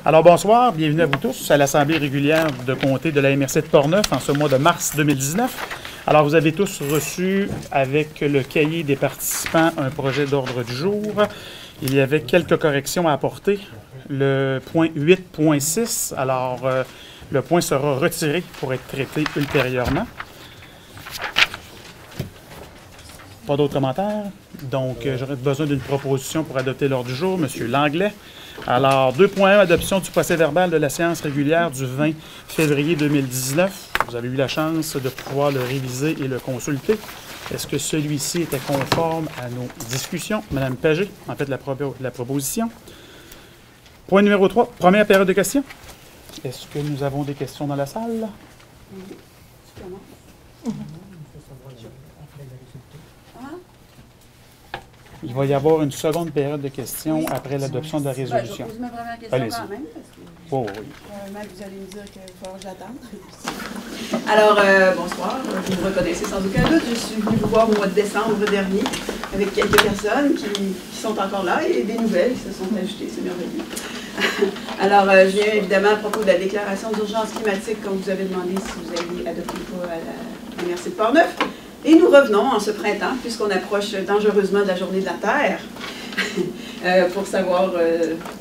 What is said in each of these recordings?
Alors bonsoir, bienvenue à vous tous à l'Assemblée régulière de comté de la MRC de Portneuf en ce mois de mars 2019. Alors vous avez tous reçu avec le cahier des participants un projet d'ordre du jour. Il y avait quelques corrections à apporter. Le point 8.6, alors le point sera retiré pour être traité ultérieurement. Pas d'autres commentaires? Donc, j'aurais besoin d'une proposition pour adopter l'ordre du jour. Monsieur Langlais. Alors, 2.1, adoption du procès-verbal de la séance régulière du 20 février 2019. Vous avez eu la chance de pouvoir le réviser et le consulter. Est-ce que celui-ci était conforme à nos discussions? Madame Pagé, en fait, la proposition. Point numéro 3, première période de questions. Est-ce que nous avons des questions dans la salle? Il va y avoir une seconde période de questions après l'adoption de la résolution. Je vais poser ma première question quand même, parce que oui. vous allez me dire qu'il va falloir que j'attende. Alors, bonsoir, vous me reconnaissez sans aucun doute. Je suis venue vous voir au mois de décembre dernier avec quelques personnes qui sont encore là et des nouvelles qui se sont ajoutées, c'est merveilleux. Alors, je viens évidemment à propos de la déclaration d'urgence climatique, comme vous avez demandé si vous alliez adopter ou pas à la MRC de Portneuf. Et nous revenons en ce printemps, puisqu'on approche dangereusement de la journée de la Terre, pour savoir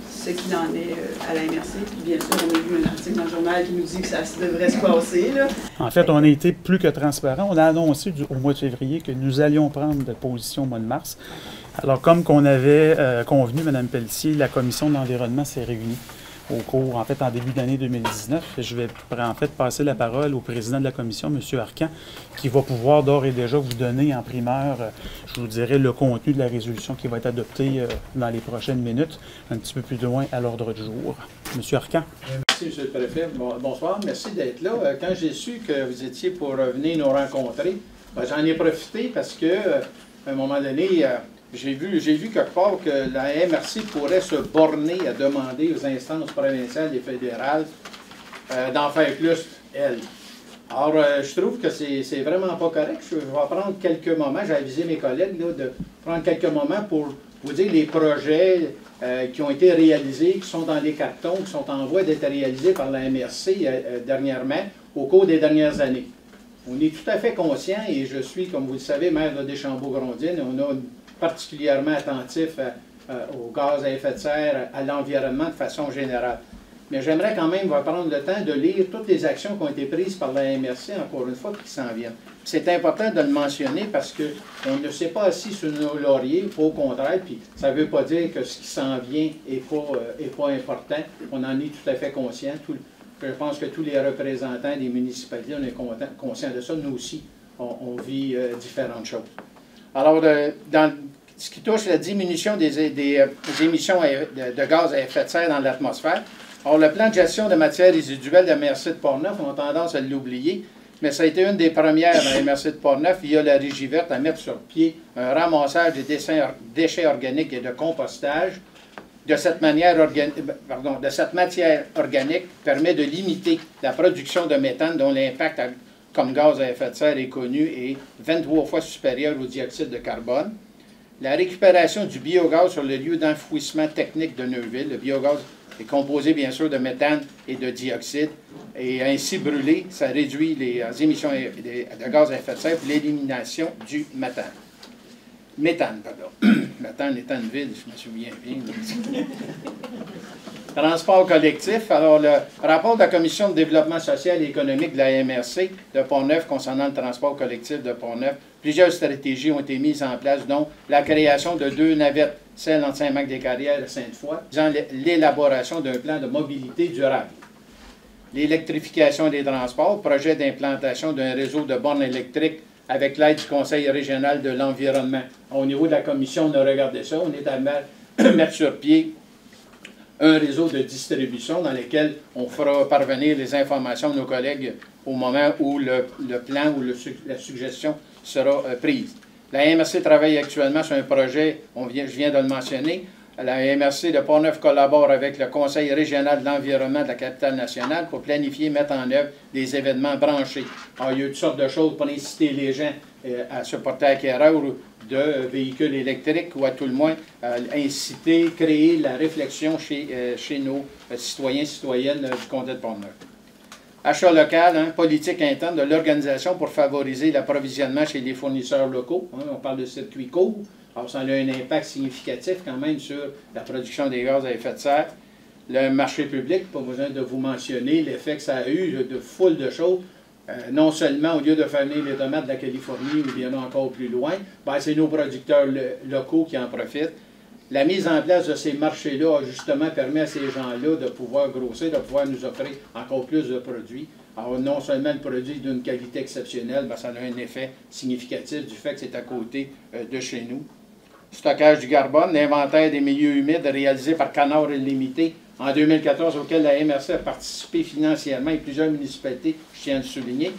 ce qu'il en est à la MRC. Puis bien sûr, on a vu un article dans le journal qui nous dit que ça devrait se passer, là. En fait, on a été plus que transparent. On a annoncé au mois de février que nous allions prendre de position au mois de mars. Alors, comme qu'on avait convenu, Mme Pelletier, la commission de l'environnement s'est réunie au cours, en fait, en début d'année 2019. Je vais en fait passer la parole au président de la commission, M. Arcan, qui va pouvoir d'ores et déjà vous donner en primeur, je vous dirais, le contenu de la résolution qui va être adoptée dans les prochaines minutes, un petit peu plus loin à l'ordre du jour. M. Arcan. Merci, M. le Préfet. Bonsoir, merci d'être là. Quand j'ai su que vous étiez pour venir nous rencontrer, j'en ai profité parce que, à un moment donné, j'ai vu quelque part que la MRC pourrait se borner à demander aux instances provinciales et fédérales d'en faire plus, elle. Alors, je trouve que c'est vraiment pas correct. Je vais prendre quelques moments, j'ai avisé mes collègues là, de prendre quelques moments pour vous dire les projets qui ont été réalisés, qui sont dans les cartons, qui sont en voie d'être réalisés par la MRC dernièrement, au cours des dernières années. On est tout à fait conscient, et je suis, comme vous le savez, maire de Deschambault-Grondines, on a particulièrement attentif aux gaz à effet de serre, à l'environnement de façon générale. Mais j'aimerais quand même prendre le temps de lire toutes les actions qui ont été prises par la MRC, encore une fois, qui s'en viennent. C'est important de le mentionner parce qu'on ne s'est pas assis sur nos lauriers, au contraire, puis ça ne veut pas dire que ce qui s'en vient n'est pas important. On en est tout à fait conscient. Je pense que tous les représentants des municipalités, on est conscients de ça. Nous aussi, on vit différentes choses. Alors, dans ce qui touche la diminution des émissions de gaz à effet de serre dans l'atmosphère, alors le plan de gestion de matières résiduelles de la MRC de Portneuf, on a tendance à l'oublier, mais ça a été une des premières dans la MRC de Portneuf, via la Régie verte, à mettre sur pied un ramassage des déchets organiques et de compostage. De cette matière organique permet de limiter la production de méthane dont l'impact comme gaz à effet de serre est connu et 23 fois supérieur au dioxyde de carbone. La récupération du biogaz sur le lieu d'enfouissement technique de Neuville. Le biogaz est composé bien sûr de méthane et de dioxyde, et ainsi brûlé, ça réduit les émissions de gaz à effet de serre et l'élimination du méthane. Méthane. Méthane étant une ville, je me souviens bien. Transport collectif. Alors, le rapport de la Commission de développement social et économique de la MRC de Portneuf concernant le transport collectif de Portneuf, plusieurs stratégies ont été mises en place, dont la création de 2 navettes, celle entre Saint-Marc-des-Carrières et Sainte-Foy, visant l'élaboration d'un plan de mobilité durable. L'électrification des transports, projet d'implantation d'un réseau de bornes électriques avec l'aide du Conseil régional de l'environnement. Au niveau de la Commission, on a regardé ça. On est à mettre sur pied un réseau de distribution dans lequel on fera parvenir les informations de nos collègues au moment où le plan ou la suggestion sera prise. La MRC travaille actuellement sur un projet, je viens de le mentionner, La MRC de Portneuf collabore avec le Conseil régional de l'environnement de la capitale nationale pour planifier et mettre en œuvre des événements branchés. Alors, il y a toutes sortes de choses pour inciter les gens à se porter acquéreur de véhicules électriques ou à tout le moins inciter, créer la réflexion chez nos citoyens et citoyennes du comté de Portneuf. Achat local, politique interne de l'organisation pour favoriser l'approvisionnement chez les fournisseurs locaux. On parle de circuit court. Alors, ça a un impact significatif quand même sur la production des gaz à effet de serre. Le marché public, pas besoin de vous mentionner l'effet que ça a eu de foule de choses. Non seulement, au lieu de faire venir les tomates de la Californie ou bien encore plus loin, c'est nos producteurs locaux qui en profitent. La mise en place de ces marchés-là a justement permis à ces gens-là de pouvoir grossir, de pouvoir nous offrir encore plus de produits. Alors, non seulement le produit d'une qualité exceptionnelle, ça a un effet significatif du fait que c'est à côté de chez nous. Stockage du carbone, l'inventaire des milieux humides réalisé par Canard Illimité en 2014, auquel la MRC a participé financièrement et plusieurs municipalités, je tiens à le souligner,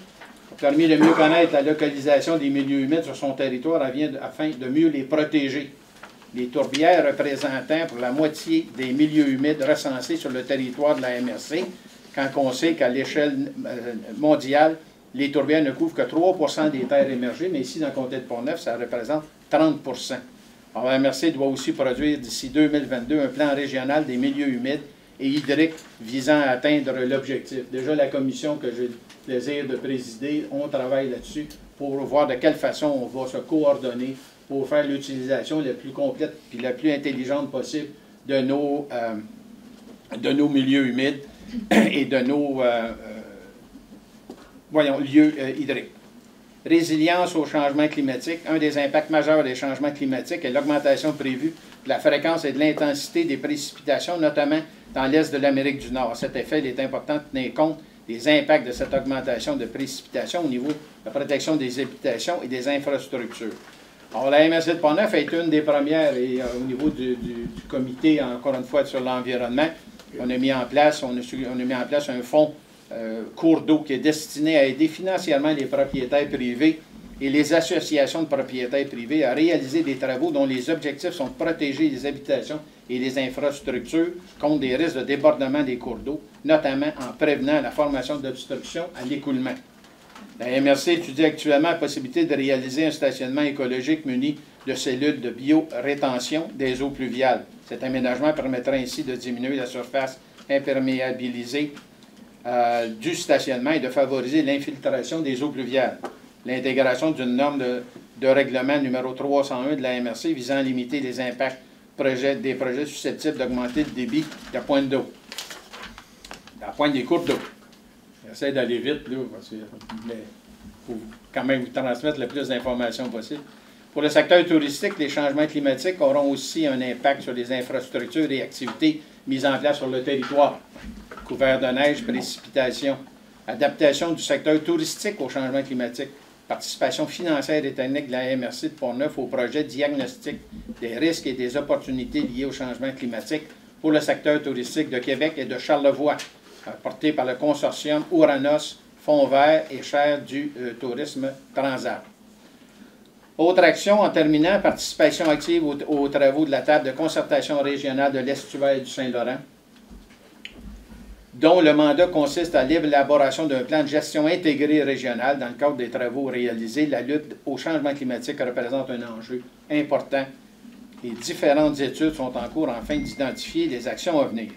a permis de mieux connaître la localisation des milieux humides sur son territoire afin de mieux les protéger. Les tourbières représentant pour la moitié des milieux humides recensés sur le territoire de la MRC, quand on sait qu'à l'échelle mondiale, les tourbières ne couvrent que 3 % des terres émergées, mais ici, dans le comté de Portneuf, ça représente 30 %. Alors, la MRC doit aussi produire d'ici 2022 un plan régional des milieux humides et hydriques visant à atteindre l'objectif. Déjà, la commission que j'ai le plaisir de présider, on travaille là-dessus pour voir de quelle façon on va se coordonner pour faire l'utilisation la plus complète et la plus intelligente possible de nos milieux humides et de nos lieux hydriques. Résilience au changement climatique. Un des impacts majeurs des changements climatiques est l'augmentation prévue de la fréquence et de l'intensité des précipitations, notamment dans l'est de l'Amérique du Nord. À cet effet, il est important de tenir compte des impacts de cette augmentation de précipitations au niveau de la protection des habitations et des infrastructures. Alors, la MRC de Portneuf est une des premières, et au niveau du comité, encore une fois, sur l'environnement, on a mis en place un fonds cours d'eau qui est destiné à aider financièrement les propriétaires privés et les associations de propriétaires privés à réaliser des travaux dont les objectifs sont de protéger les habitations et les infrastructures contre des risques de débordement des cours d'eau, notamment en prévenant la formation d'obstructions à l'écoulement. La MRC étudie actuellement la possibilité de réaliser un stationnement écologique muni de cellules de biorétention des eaux pluviales. Cet aménagement permettra ainsi de diminuer la surface imperméabilisée du stationnement et de favoriser l'infiltration des eaux pluviales. L'intégration d'une norme de règlement numéro 301 de la MRC visant à limiter les impacts des projets susceptibles d'augmenter le débit de la pointe d'eau. La pointe des cours d'eau. J'essaie d'aller vite, là, parce qu'il faut quand même vous transmettre le plus d'informations possible. Pour le secteur touristique, les changements climatiques auront aussi un impact sur les infrastructures et activités mises en place sur le territoire. Couvert de neige, précipitations, adaptation du secteur touristique au changement climatique, participation financière et technique de la MRC de Portneuf au projet diagnostic des risques et des opportunités liées au changement climatique pour le secteur touristique de Québec et de Charlevoix, porté par le consortium Ouranos, Fonds vert et chaire du tourisme Transat. Autre action, en terminant, participation active aux travaux de la table de concertation régionale de l'estuaire du Saint-Laurent, dont le mandat consiste à l'élaboration d'un plan de gestion intégré régional dans le cadre des travaux réalisés. La lutte au changement climatique représente un enjeu important et différentes études sont en cours afin d'identifier les actions à venir.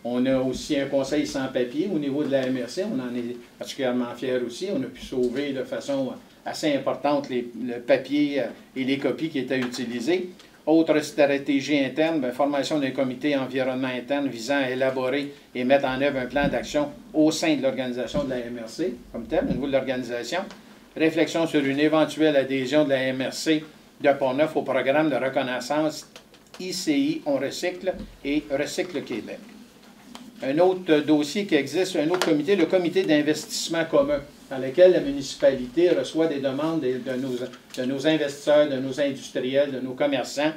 On a aussi un conseil sans papier au niveau de la MRC, on en est particulièrement fiers aussi. On a pu sauver de façon assez importante le papier et les copies qui étaient utilisées. Autre stratégie interne, formation d'un comité environnement interne visant à élaborer et mettre en œuvre un plan d'action au sein de l'organisation de la MRC, comme tel, au niveau de l'organisation. Réflexion sur une éventuelle adhésion de la MRC de Portneuf au programme de reconnaissance ICI On Recycle et Recycle Québec. Un autre dossier qui existe, un autre comité, le comité d'investissement commun, dans lequel la municipalité reçoit des demandes de nos investisseurs, de nos industriels, de nos commerçants.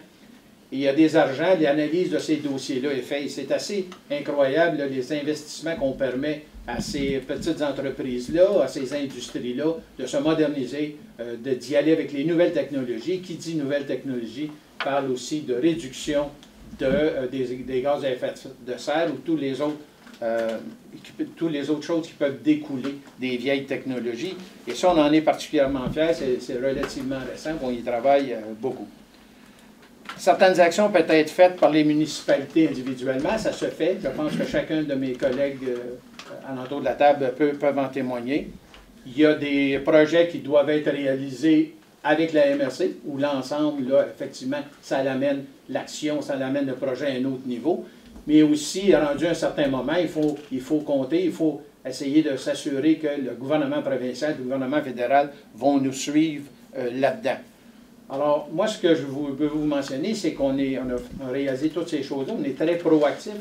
Et il y a des argents, l'analyse de ces dossiers-là est faite. C'est assez incroyable, là, les investissements qu'on permet à ces petites entreprises-là, à ces industries-là, de se moderniser, d'y aller avec les nouvelles technologies. Qui dit nouvelles technologies parle aussi de réduction des gaz à effet de serre ou toutes les autres choses qui peuvent découler des vieilles technologies. Et ça, on en est particulièrement fiers. C'est relativement récent, on y travaille beaucoup. Certaines actions peuvent être faites par les municipalités individuellement. Ça se fait. Je pense que chacun de mes collègues alentour de la table peuvent en témoigner. Il y a des projets qui doivent être réalisés avec la MRC, où l'ensemble, là, effectivement, ça l'amène l'action, ça l'amène le projet à un autre niveau. Mais aussi, rendu à un certain moment, il faut compter, il faut essayer de s'assurer que le gouvernement provincial, le gouvernement fédéral vont nous suivre là-dedans. Alors, moi, ce que je veux vous mentionner, c'est qu'on a réalisé toutes ces choses-là. On est très proactif.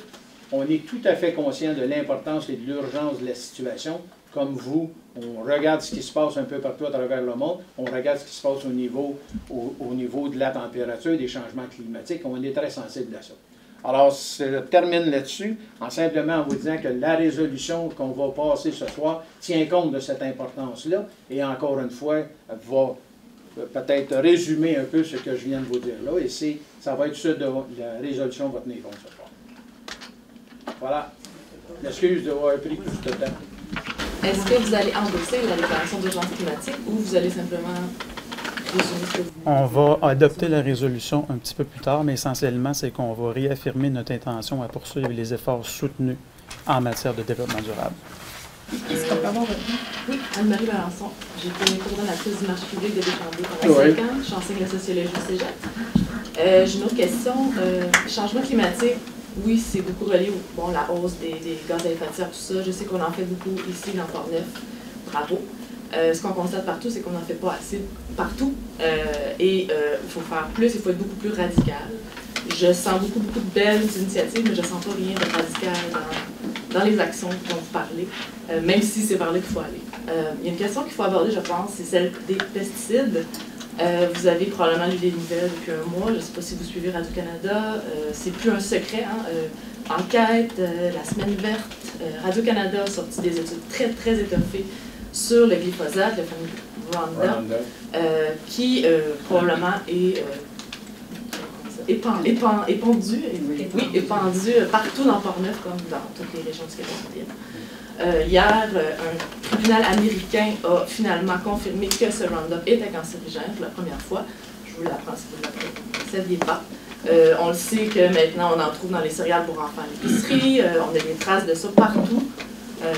On est tout à fait conscient de l'importance et de l'urgence de la situation. Comme vous, on regarde ce qui se passe un peu partout à travers le monde. On regarde ce qui se passe au niveau de la température, des changements climatiques. On est très sensible à ça. Alors, je termine là-dessus en simplement vous disant que la résolution qu'on va passer ce soir tient compte de cette importance-là et encore une fois, va peut-être résumer un peu ce que je viens de vous dire là. Et ça va être ça de la résolution va tenir compte ce soir. Voilà. L'excuse d'avoir pris plus de temps. Est-ce que vous allez endosser la déclaration d'urgence climatique ou vous allez simplement résumer ce que vous... On va adopter la résolution un petit peu plus tard, mais essentiellement, c'est qu'on va réaffirmer notre intention à poursuivre les efforts soutenus en matière de développement durable. Est-ce qu'on peut avoir votre nom? Oui, Anne-Marie Balançon. J'étais coordonnatrice du marché public de Desjardins pendant 5 ans. J'enseigne la sociologie au cégep. J'ai une autre question. Changement climatique, oui, c'est beaucoup relié à la hausse des gaz à effet de serre, tout ça. Je sais qu'on en fait beaucoup ici dans Port-Neuf. Bravo. Ce qu'on constate partout, c'est qu'on n'en fait pas assez partout. Il faut faire plus, il faut être beaucoup plus radical. Je sens beaucoup de belles initiatives, mais je ne sens pas rien de radical dans les actions dont vous parlez, même si c'est par là qu'il faut aller. Il y a une question qu'il faut aborder, je pense, c'est celle des pesticides. Vous avez probablement lu des nouvelles depuis un mois, je ne sais pas si vous suivez Radio-Canada, c'est plus un secret, hein? Enquête, la semaine verte, Radio-Canada a sorti des études très, très étoffées sur le glyphosate, le fameux Roundup, qui probablement est épandu partout dans Port-Neuf, comme dans toutes les régions du Québec. Hier, un tribunal américain a finalement confirmé que ce Roundup était cancérigène pour la première fois. Je vous l'apprends si vous ne le saviez pas. On le sait que maintenant, on en trouve dans les céréales pour enfants à l'épicerie. On a des traces de ça partout.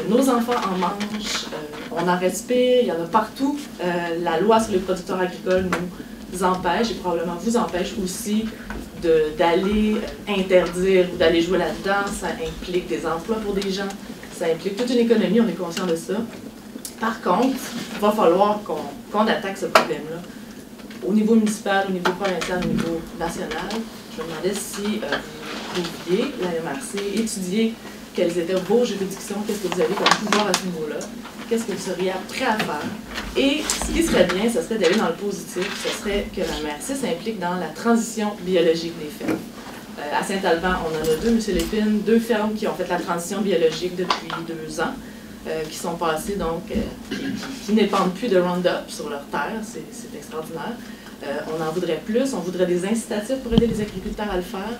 Nos enfants en mangent. On en respire. Il y en a partout. La loi sur les producteurs agricoles nous empêche, et probablement vous empêche aussi, d'aller interdire ou d'aller jouer là-dedans. Ça implique des emplois pour des gens. Ça implique toute une économie, on est conscient de ça. Par contre, il va falloir qu'on attaque ce problème-là. Au niveau municipal, au niveau provincial, au niveau national, je me demandais si vous pouviez, la MRC, étudier quelles étaient vos juridictions, qu'est-ce que vous avez comme pouvoir à ce niveau-là, qu'est-ce que vous seriez prêt à faire. Et ce qui serait bien, ce serait d'aller dans le positif, ce serait que la MRC s'implique dans la transition biologique des fermes. À Saint-Alban, on en a 2, M. Lépine, 2 fermes qui ont fait la transition biologique depuis 2 ans, qui sont passées donc, qui n'épandent plus de Roundup sur leur terre, c'est extraordinaire. On en voudrait plus, on voudrait des incitatifs pour aider les agriculteurs à le faire.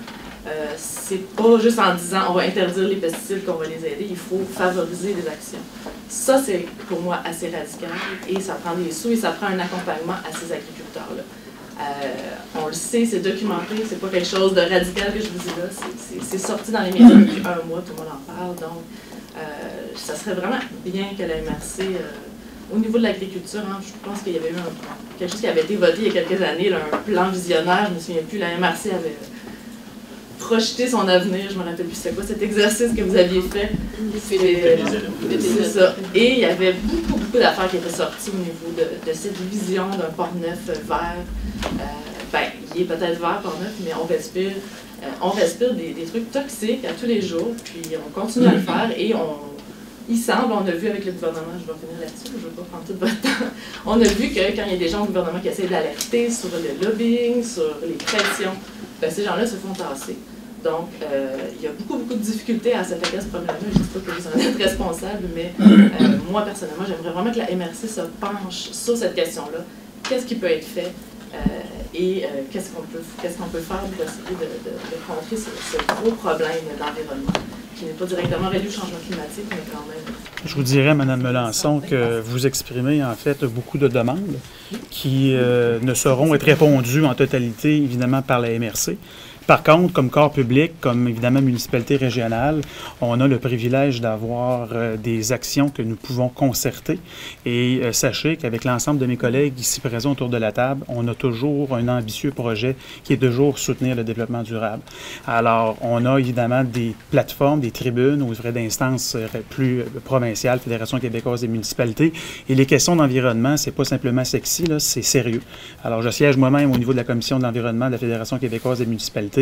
C'est pas juste en disant on va interdire les pesticides qu'on va les aider, il faut favoriser des actions. Ça, c'est pour moi assez radical et ça prend des sous et ça prend un accompagnement à ces agriculteurs-là. On le sait, c'est documenté, c'est pas quelque chose de radical que je vous dis là, c'est sorti dans les médias depuis un mois, tout le monde en parle, donc ça serait vraiment bien que la MRC, au niveau de l'agriculture, hein, je pense qu'il y avait eu quelque chose qui avait été voté il y a quelques années, là, un plan visionnaire, je ne me souviens plus, la MRC avait projeté son avenir, je ne me rappelle plus c'est quoi cet exercice que vous aviez fait. C'est ça. Et il y avait beaucoup d'affaires qui étaient sorties au niveau de cette vision d'un Port-Neuf vert. Il est peut-être vert Port-Neuf, mais on respire des trucs toxiques à tous les jours, puis on continue à le faire et il semble, on a vu avec le gouvernement, je vais revenir là-dessus, je ne vais pas prendre tout votre temps, on a vu que quand il y a des gens au gouvernement qui essaient d'alerter sur le lobbying, sur les pressions, ces gens-là se font tasser. Donc, il y a beaucoup de difficultés à s'attaquer à ce problème-là. Je ne dis pas que vous en êtes responsable, mais moi, personnellement, j'aimerais vraiment que la MRC se penche sur cette question-là. Qu'est-ce qui peut être fait? et qu'est-ce qu'on peut faire pour essayer de contrer ce gros problème d'environnement, qui n'est pas directement relié au changement climatique, mais quand même. Je vous dirais, Mme Melançon, que vous exprimez en fait beaucoup de demandes qui ne sauront être répondues en totalité, évidemment, par la MRC. Par contre, comme corps public, comme évidemment municipalité régionale, on a le privilège d'avoir des actions que nous pouvons concerter. Et sachez qu'avec l'ensemble de mes collègues ici présents autour de la table, on a toujours un ambitieux projet qui est toujours soutenir le développement durable. Alors, on a évidemment des plateformes, des tribunes aux vraies d'instances plus provinciales, Fédération québécoise des municipalités. Et les questions d'environnement, c'est pas simplement sexy, là, c'est sérieux. Alors, je siège moi-même au niveau de la Commission de l'environnement de la Fédération québécoise des municipalités.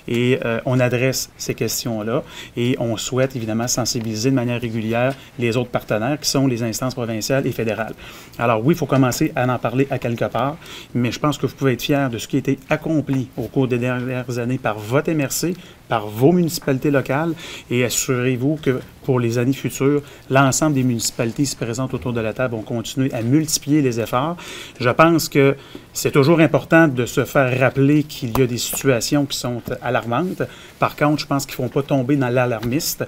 Et on adresse ces questions-là et on souhaite évidemment sensibiliser de manière régulière les autres partenaires qui sont les instances provinciales et fédérales. Alors oui, il faut commencer à en parler à quelque part, mais je pense que vous pouvez être fiers de ce qui a été accompli au cours des dernières années par votre MRC, par vos municipalités locales et assurez-vous que pour les années futures, l'ensemble des municipalités qui se présentent autour de la table vont continuer à multiplier les efforts. Je pense que c'est toujours important de se faire rappeler qu'il y a des situations qui sont alarmantes. Par contre, je pense qu'il ne faut pas tomber dans l'alarmiste.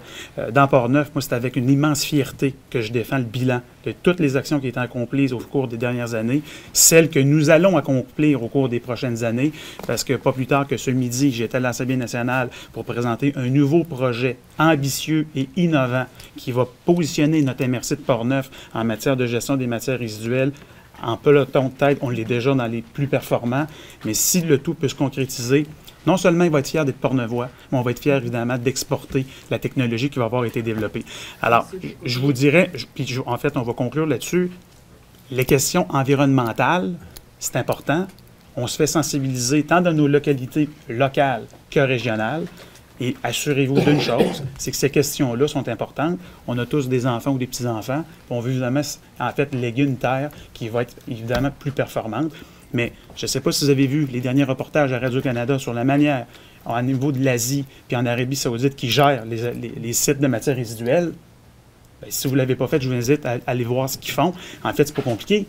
Dans Port-Neuf, moi, c'est avec une immense fierté que je défends le bilan de toutes les actions qui ont été accomplies au cours des dernières années, celles que nous allons accomplir au cours des prochaines années, parce que pas plus tard que ce midi, j'étais à l'Assemblée nationale pour présenter un nouveau projet ambitieux et innovant qui va positionner notre MRC de Port-Neuf en matière de gestion des matières résiduelles en peloton de tête. On l'est déjà dans les plus performants, mais si le tout peut se concrétiser, non seulement il va être fier d'être Portneuvois, mais on va être fier évidemment d'exporter la technologie qui va avoir été développée. Alors, je vous dirais, puis en fait, on va conclure là-dessus, les questions environnementales, c'est important. On se fait sensibiliser tant dans nos localités locales que régionales. Et assurez-vous d'une chose, c'est que ces questions-là sont importantes. On a tous des enfants ou des petits-enfants. On veut évidemment, en fait, léguer une terre qui va être évidemment plus performante. Mais je ne sais pas si vous avez vu les derniers reportages à Radio-Canada sur la manière, au niveau de l'Asie puis en Arabie saoudite, qui gèrent les sites de matières résiduelles. Bien, si vous ne l'avez pas fait, je vous invite à aller voir ce qu'ils font. En fait, c'est pas compliqué.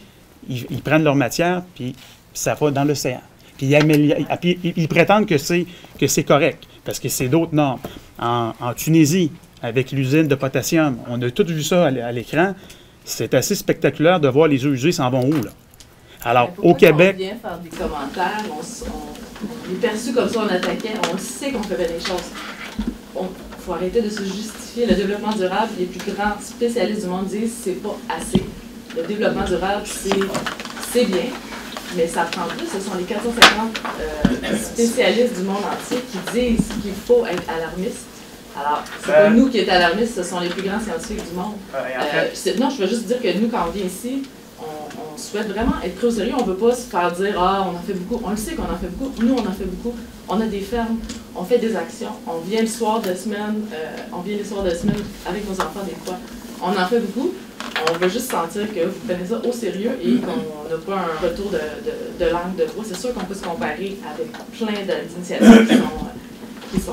Ils prennent leur matière, puis ça va dans l'océan. Puis ils prétendent que c'est correct, parce que c'est d'autres normes. En Tunisie, avec l'usine de potassium, on a tous vu ça à l'écran. C'est assez spectaculaire de voir les eaux usées s'en vont où, là. Alors, au Québec... On vient faire des commentaires, on est perçu comme ça, on attaquait, on sait qu'on fait des choses. Il faut arrêter de se justifier. Le développement durable, les plus grands spécialistes du monde disent que c'est pas assez. Le développement durable, c'est bien. Mais ça prend plus, ce sont les 450 spécialistes du monde entier qui disent qu'il faut être alarmiste. Alors, c'est pas nous qui sommes alarmistes, ce sont les plus grands scientifiques du monde. Non, je veux juste dire que nous, quand on vient ici, on souhaite vraiment être pris au sérieux. On ne veut pas se faire dire « Ah, on en fait beaucoup ». On le sait qu'on en fait beaucoup. Nous, on en fait beaucoup. On a des fermes, on fait des actions. On vient les soirs de semaine avec nos enfants des fois. On en fait beaucoup. On veut juste sentir que vous prenez ça au sérieux et qu'on n'a pas un retour de langue de bois. C'est sûr qu'on peut se comparer avec plein d'initiatives qui sont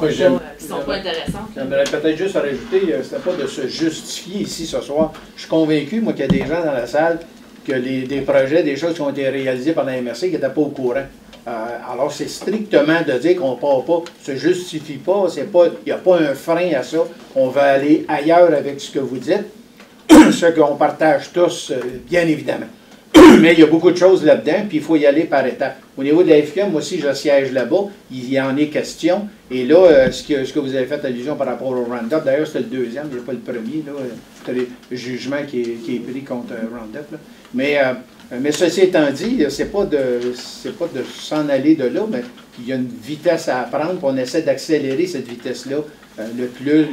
pas intéressantes. J'aimerais peut-être juste rajouter, c'était pas de se justifier ici ce soir. Je suis convaincu, moi, qu'il y a des gens dans la salle, que des projets, des choses qui ont été réalisées par la MRC qui n'étaient pas au courant. Alors, c'est strictement de dire qu'on ne part pas, se justifie pas, il n'y a pas un frein à ça. On va aller ailleurs avec ce que vous dites. Ce qu'on partage tous, bien évidemment. Mais il y a beaucoup de choses là-dedans, puis il faut y aller par étapes. Au niveau de la FQM, moi aussi, je siège là-bas, il y en est question. Et là, ce que vous avez fait allusion par rapport au Roundup, d'ailleurs, c'était le deuxième, il n'y a pas le premier, là, c'était le jugement qui est pris contre Roundup. Là. Mais ceci étant dit, c'est pas de s'en aller de là, mais il y a une vitesse à apprendre, puis on essaie d'accélérer cette vitesse-là le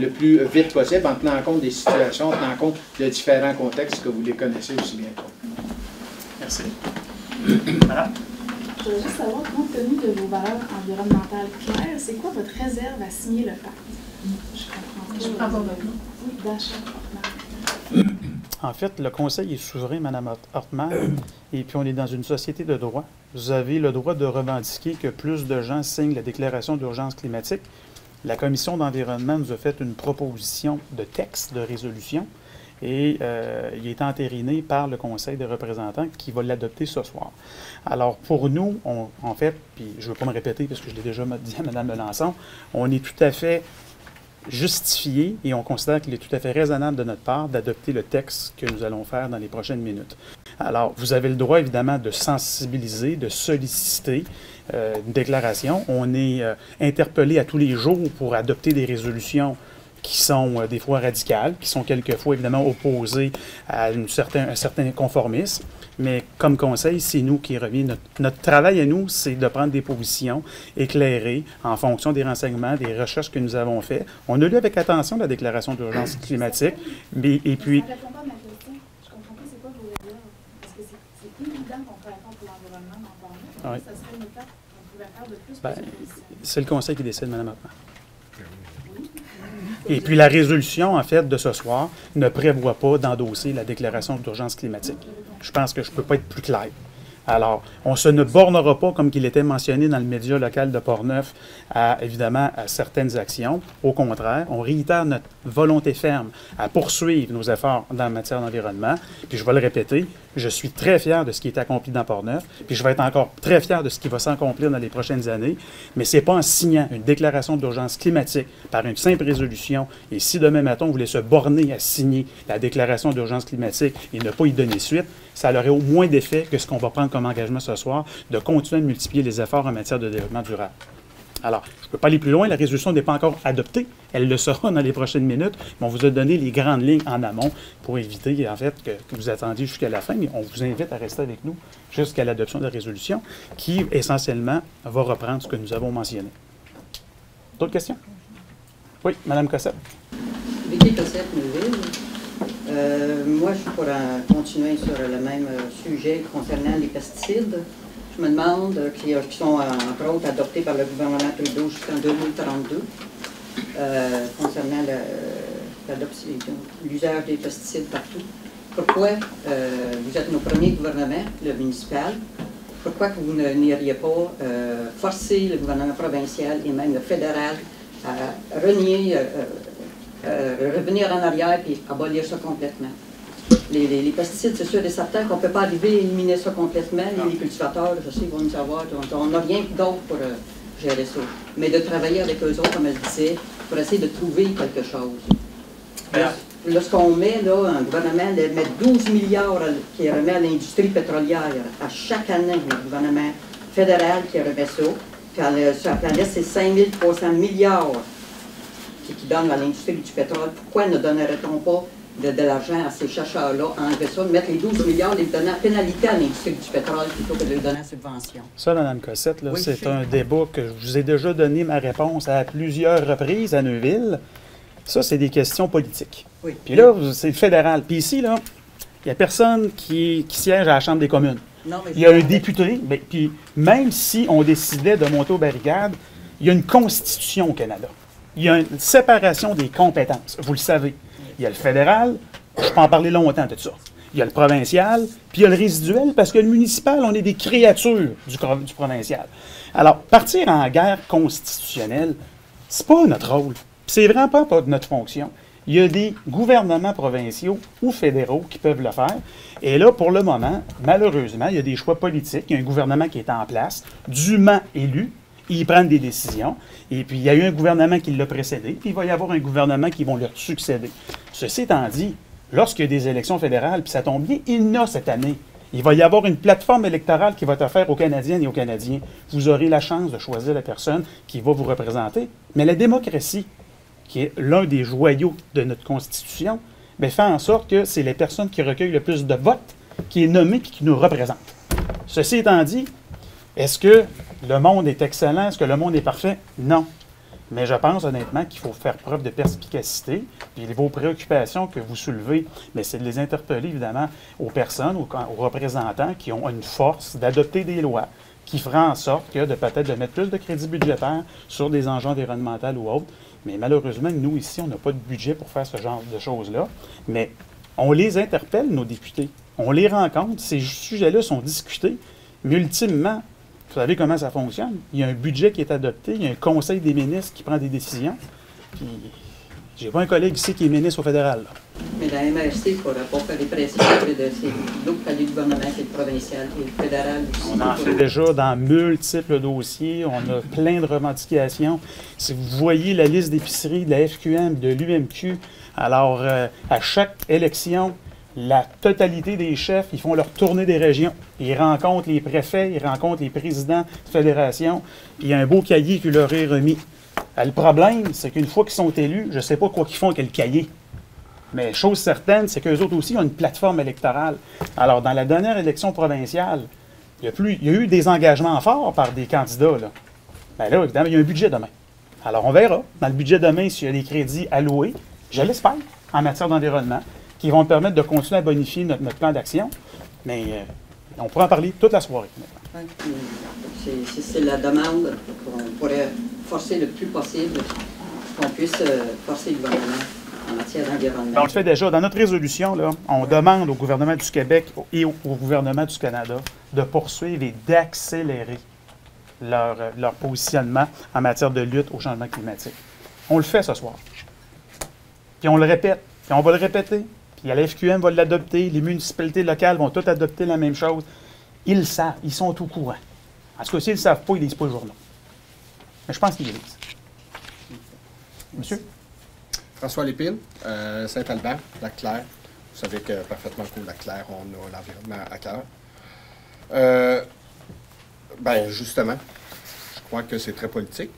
plus vite possible en tenant compte des situations, en tenant compte de différents contextes que vous les connaissez aussi bien. Merci. Voilà. Je voudrais juste savoir, compte tenu de vos valeurs environnementales claires, c'est quoi votre réserve à signer le pacte? Je comprends pas votre nom. Oui, d'achat. En fait, le Conseil est souverain, Mme Hortman, et puis on est dans une société de droit. Vous avez le droit de revendiquer que plus de gens signent la déclaration d'urgence climatique. La Commission d'environnement nous a fait une proposition de texte de résolution. et il est entériné par le Conseil des représentants qui va l'adopter ce soir. Alors, pour nous, en fait, puis je ne veux pas me répéter parce que je l'ai déjà dit à Mme Melançon, on est tout à fait justifié et on considère qu'il est tout à fait raisonnable de notre part d'adopter le texte que nous allons faire dans les prochaines minutes. Alors, vous avez le droit, évidemment, de sensibiliser, de solliciter une déclaration. On est interpellé à tous les jours pour adopter des résolutions qui sont des fois radicales, qui sont quelquefois, évidemment, opposées à un certain conformisme. Mais comme conseil, c'est nous qui revient. Notre travail à nous, c'est de prendre des positions éclairées en fonction des renseignements, des recherches que nous avons faites. On a lu avec attention la déclaration d'urgence climatique, et puis... Ça ne répond pas à ma question. Je ne comprends pas c'est quoi vos réserves. Parce que c'est évident qu'on fait effort pour l'environnement dans le Portneuf. Ça serait une étape qu'on pouvait faire de plus pour cette position. C'est le conseil qui décide, Mme Hoffman. Et puis la résolution, en fait, de ce soir ne prévoit pas d'endosser la déclaration d'urgence climatique. Je pense que je ne peux pas être plus clair. Alors, on ne bornera pas, comme il était mentionné dans le média local de Portneuf, évidemment, à certaines actions. Au contraire, on réitère notre volonté ferme à poursuivre nos efforts dans la matière d'environnement. Puis je vais le répéter, je suis très fier de ce qui est accompli dans Portneuf, puis je vais être encore très fier de ce qui va s'accomplir dans les prochaines années. Mais ce n'est pas en signant une déclaration d'urgence climatique par une simple résolution, et si demain matin on voulait se borner à signer la déclaration d'urgence climatique et ne pas y donner suite, ça aurait au moins d'effet que ce qu'on va prendre comme engagement ce soir, de continuer à multiplier les efforts en matière de développement durable. Alors, je ne peux pas aller plus loin, la résolution n'est pas encore adoptée, elle le sera dans les prochaines minutes, mais on vous a donné les grandes lignes en amont pour éviter, en fait, que vous attendiez jusqu'à la fin, mais on vous invite à rester avec nous jusqu'à l'adoption de la résolution, qui, essentiellement, va reprendre ce que nous avons mentionné. D'autres questions? Oui, Mme Cossette. Vicky Cossette, Neuville. Moi, je suis pour continuer sur le même sujet concernant les pesticides. Je me demande, qui sont entre autres adoptés par le gouvernement Trudeau jusqu'en 2032, concernant l'usage des pesticides partout. Pourquoi vous êtes nos premiers gouvernements, le municipal, pourquoi que vous n'iriez pas forcer le gouvernement provincial et même le fédéral à renier, revenir en arrière et abolir ça complètement? Les pesticides, c'est sûr et certain qu'on ne peut pas arriver à éliminer ça complètement. Les cultivateurs, je sais, ils vont nous savoir, on n'a rien d'autre pour gérer ça. Mais de travailler avec eux autres, comme elle disait, pour essayer de trouver quelque chose. Lorsqu'on met, là, un gouvernement met 12 milliards qui remet à l'industrie pétrolière à chaque année, le gouvernement fédéral qui remet ça, puis sur la planète, c'est 5300 milliards qui donnent à l'industrie du pétrole. Pourquoi ne donnerait-on pas de l'argent à ces chercheurs-là, enlever ça, mettre les 12 milliards, les donner en pénalité à l'industrie du pétrole plutôt que de les donner en subvention? Ça, Mme Cossette, là, oui, c'est un débat que je vous ai déjà donné ma réponse à plusieurs reprises à Neuville. Ça, c'est des questions politiques. Oui. Puis là, c'est le fédéral. Puis ici, là, il n'y a personne qui siège à la Chambre des communes. Non, mais il y a un député, puis même si on décidait de monter aux barricades, il y a une constitution au Canada. Il y a une séparation des compétences, vous le savez. Il y a le fédéral, je peux en parler longtemps de ça. Il y a le provincial, puis il y a le résiduel, parce que le municipal, on est des créatures du provincial. Alors, partir en guerre constitutionnelle, c'est pas notre rôle. C'est vraiment pas notre fonction. Il y a des gouvernements provinciaux ou fédéraux qui peuvent le faire. Et là, pour le moment, malheureusement, il y a des choix politiques. Il y a un gouvernement qui est en place, dûment élu. Ils prennent des décisions. Et puis, il y a eu un gouvernement qui l'a précédé, puis il va y avoir un gouvernement qui va leur succéder. Ceci étant dit, lorsqu'il y a des élections fédérales, puis ça tombe bien, il y en a cette année. Il va y avoir une plateforme électorale qui va être offerte aux Canadiennes et aux Canadiens. Vous aurez la chance de choisir la personne qui va vous représenter. Mais la démocratie, qui est l'un des joyaux de notre Constitution, bien, fait en sorte que c'est les personnes qui recueillent le plus de votes qui est nommée et qui nous représente. Ceci étant dit, est-ce que le monde est excellent? Est-ce que le monde est parfait? Non. Mais je pense honnêtement qu'il faut faire preuve de perspicacité. Puis vos préoccupations que vous soulevez, c'est de les interpeller évidemment aux personnes, aux représentants qui ont une force d'adopter des lois qui fera en sorte que peut-être de mettre plus de crédits budgétaires sur des enjeux environnementaux ou autres. Mais malheureusement, nous ici, on n'a pas de budget pour faire ce genre de choses-là. Mais on les interpelle, nos députés. On les rencontre. Ces sujets-là sont discutés. Mais ultimement, vous savez comment ça fonctionne? Il y a un budget qui est adopté, il y a un conseil des ministres qui prend des décisions. Puis, j'ai pas un collègue ici qui est ministre au fédéral. Là. Mais la MRC pour faire des pressions auprès de ces l'autre du gouvernement, qui est le provincial et le fédéral aussi. On en fait déjà dans multiples dossiers. On a plein de revendications. Si vous voyez la liste d'épiceries de la FQM, de l'UMQ, alors à chaque élection, la totalité des chefs, ils font leur tournée des régions. Ils rencontrent les préfets, ils rencontrent les présidents de fédération. Il y a un beau cahier qui leur est remis. Le problème, c'est qu'une fois qu'ils sont élus, je ne sais pas quoi qu'ils font avec le cahier. Mais chose certaine, c'est qu'eux autres aussi ont une plateforme électorale. Alors, dans la dernière élection provinciale, il y a eu des engagements forts par des candidats. Là. Bien là, évidemment, il y a un budget demain. Alors, on verra dans le budget demain s'il y a des crédits alloués, je l'espère, en matière d'environnement, qui vont permettre de continuer à bonifier notre plan d'action. Mais on pourra en parler toute la soirée. C'est la demande qu'on pourrait forcer le plus possible, qu'on puisse forcer le gouvernement en matière d'environnement. On le fait déjà. Dans notre résolution, là, on demande au gouvernement du Québec et au gouvernement du Canada de poursuivre et d'accélérer leur positionnement en matière de lutte au changement climatique. On le fait ce soir. Puis on le répète. Puis on va le répéter. Puis la FQM va l'adopter. Les municipalités locales vont toutes adopter la même chose. Ils le savent. Ils sont au courant. En tout cas, s'ils ne le savent pas, ils ne lisent pas le journal. Mais je pense qu'ils le lisent. Monsieur? François Lépine, Saint-Albert, Lac-Clair. Vous savez que parfaitement qu'au Lac-Clair, on a l'environnement à cœur. Bien, justement, je crois que c'est très politique.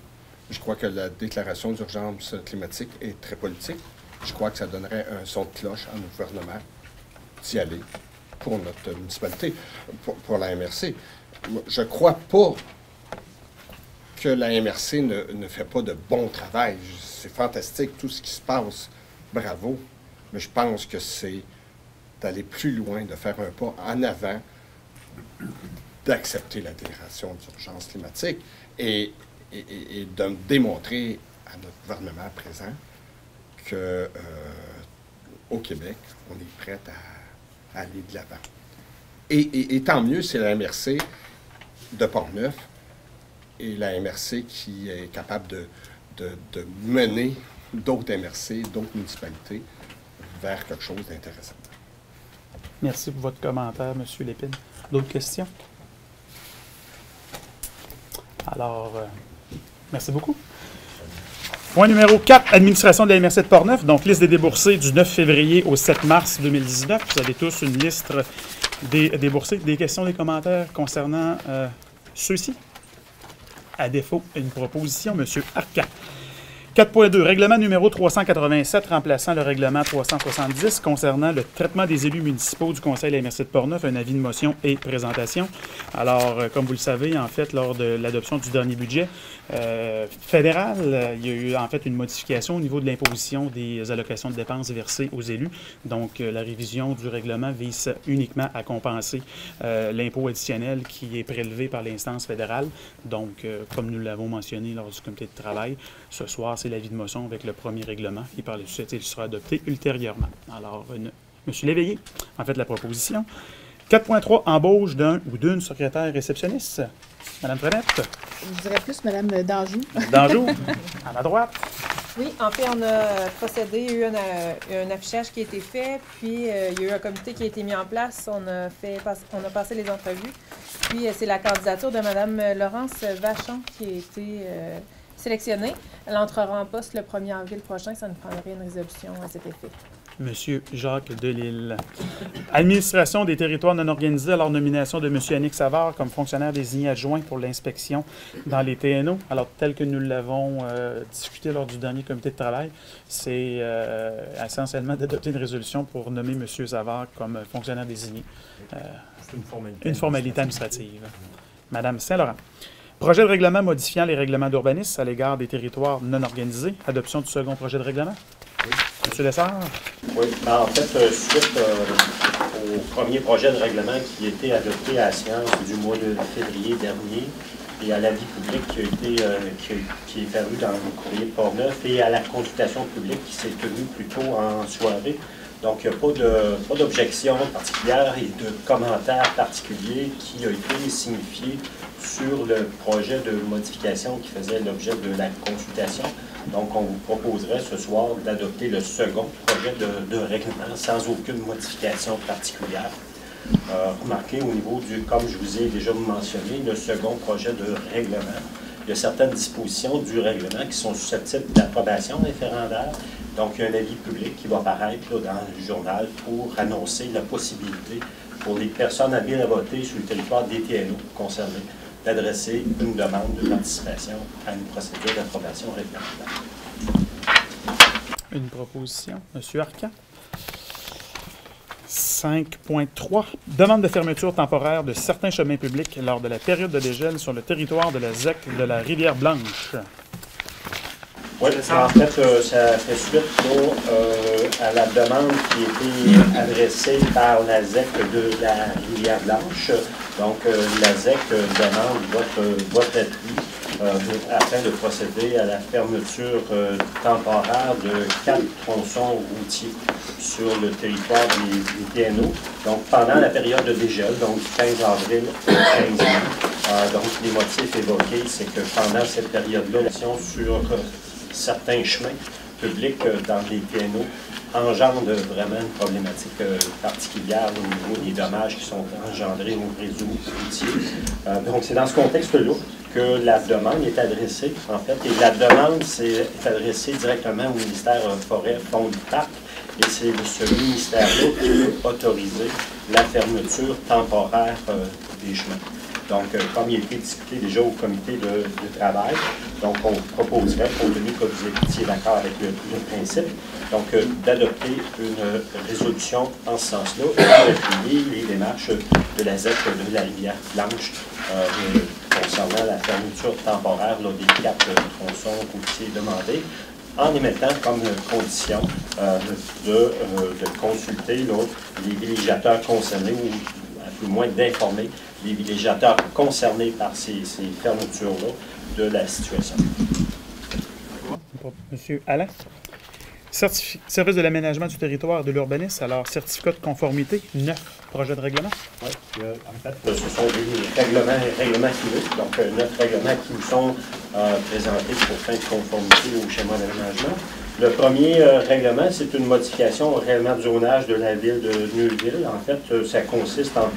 Je crois que la déclaration d'urgence climatique est très politique. Je crois que ça donnerait un son de cloche à nos gouvernements d'y aller pour notre municipalité, pour la MRC. Je ne crois pas que la MRC ne fait pas de bon travail. C'est fantastique tout ce qui se passe. Bravo. Mais je pense que c'est d'aller plus loin, de faire un pas en avant, d'accepter la déclaration d'urgence climatique et de démontrer à notre gouvernement présent qu'au Québec, on est prêt à aller de l'avant. Et tant mieux, c'est la MRC de Portneuf et la MRC qui est capable de mener d'autres MRC, d'autres municipalités vers quelque chose d'intéressant. Merci pour votre commentaire, M. Lépine. D'autres questions? Alors, merci beaucoup. Point numéro 4, administration de la MRC de Portneuf. Donc, liste des déboursés du 9 février au 7 mars 2019. Vous avez tous une liste des déboursés. Des questions, des commentaires concernant ceux-ci? À défaut, une proposition, M. Arcan. 4.2, règlement numéro 387 remplaçant le règlement 370 concernant le traitement des élus municipaux du Conseil de la MRC de Portneuf, un avis de motion et présentation. Alors, comme vous le savez, en fait, lors de l'adoption du dernier budget fédéral, il y a eu en fait une modification au niveau de l'imposition des allocations de dépenses versées aux élus. Donc, la révision du règlement vise uniquement à compenser l'impôt additionnel qui est prélevé par l'instance fédérale. Donc, comme nous l'avons mentionné lors du comité de travail, ce soir, c'est l'avis de motion avec le premier règlement et par la suite, il sera adopté ultérieurement. Alors, M. Léveillé en fait la proposition. 4.3, embauche d'un ou d'une secrétaire réceptionniste. Mme Frenette. Je dirais plus Mme Danjou. Danjou, à ma droite. Oui, en fait, on a procédé, il y a eu un affichage qui a été fait, puis il y a eu un comité qui a été mis en place, on a passé les entrevues, puis c'est la candidature de Mme Laurence Vachon qui a été sélectionnée. Elle entrera en poste le 1er avril prochain, ça nous prendrait une résolution à cet effet. Monsieur Jacques Delisle. Administration des territoires non organisés à leur nomination de M. Annick Savard comme fonctionnaire désigné adjoint pour l'inspection dans les TNO. Alors, tel que nous l'avons discuté lors du dernier comité de travail, c'est essentiellement d'adopter une résolution pour nommer M. Savard comme fonctionnaire désigné. C'est une formalité administrative. Madame Saint-Laurent. Projet de règlement modifiant les règlements d'urbanisme à l'égard des territoires non organisés. Adoption du second projet de règlement. Oui. M. Lessard. Oui, en fait, suite au premier projet de règlement qui a été adopté à la séance du mois de février dernier et à l'avis public qui est paru dans le courrier de Portneuf et à la consultation publique qui s'est tenue plus tôt en soirée. Donc, il n'y a pas d'objection particulière et de commentaires particuliers qui a été signifié sur le projet de modification qui faisait l'objet de la consultation. Donc, on vous proposerait ce soir d'adopter le second projet de règlement sans aucune modification particulière. Remarquez au niveau du, comme je vous ai déjà mentionné, le second projet de règlement. Il y a certaines dispositions du règlement qui sont susceptibles d'approbation référendaire. Donc, il y a un avis public qui va apparaître là, dans le journal pour annoncer la possibilité pour les personnes habiles à voter sur le territoire des TNO concernés d'adresser une demande de participation à une procédure d'approbation référendaire. Une proposition. Monsieur Arcan. 5.3. Demande de fermeture temporaire de certains chemins publics lors de la période de dégel sur le territoire de la ZEC de la Rivière-Blanche. Oui, en fait, ça fait suite là, à la demande qui a été adressée par la ZEC de la Rivière-Blanche. Donc, la ZEC demande votre appui afin de procéder à la fermeture temporaire de 4 tronçons routiers sur le territoire des TNO. Donc, pendant la période de dégel, donc du 15 avril au 15 mai. Donc, les motifs évoqués, c'est que pendant cette période-là, l'action sur certains chemins publics dans les TNO engendre vraiment une problématique particulière au niveau des dommages qui sont engendrés au réseau routier. Donc, c'est dans ce contexte-là que la demande est adressée, en fait, et la demande est adressée directement au ministère Forêt, Fonds du Parc, et c'est ce ministère-là qui peut autoriser la fermeture temporaire des chemins. Donc, comme il a été discuté déjà au comité de travail, donc on proposerait, compte tenu que vous étiez d'accord avec le principe, donc d'adopter une résolution en ce sens-là et d'appuyer les démarches de la ZEC de la Rivière-Blanche concernant la fermeture temporaire là, des 4 tronçons routiers demandés, en émettant comme condition de consulter là, les villégiateurs concernés ou à tout le moins d'informer les villégiateurs concernés par ces fermetures-là de la situation. Monsieur Alain. Service de l'aménagement du territoire et de l'urbanisme, alors certificat de conformité, 9 projets de règlement. Oui, en fait, ce sont des règlements finaux, donc 9 règlements qui nous sont présentés pour fin de conformité au schéma d'aménagement. Le premier règlement, c'est une modification au règlement de zonage de la ville de Neuville. En fait, ça consiste en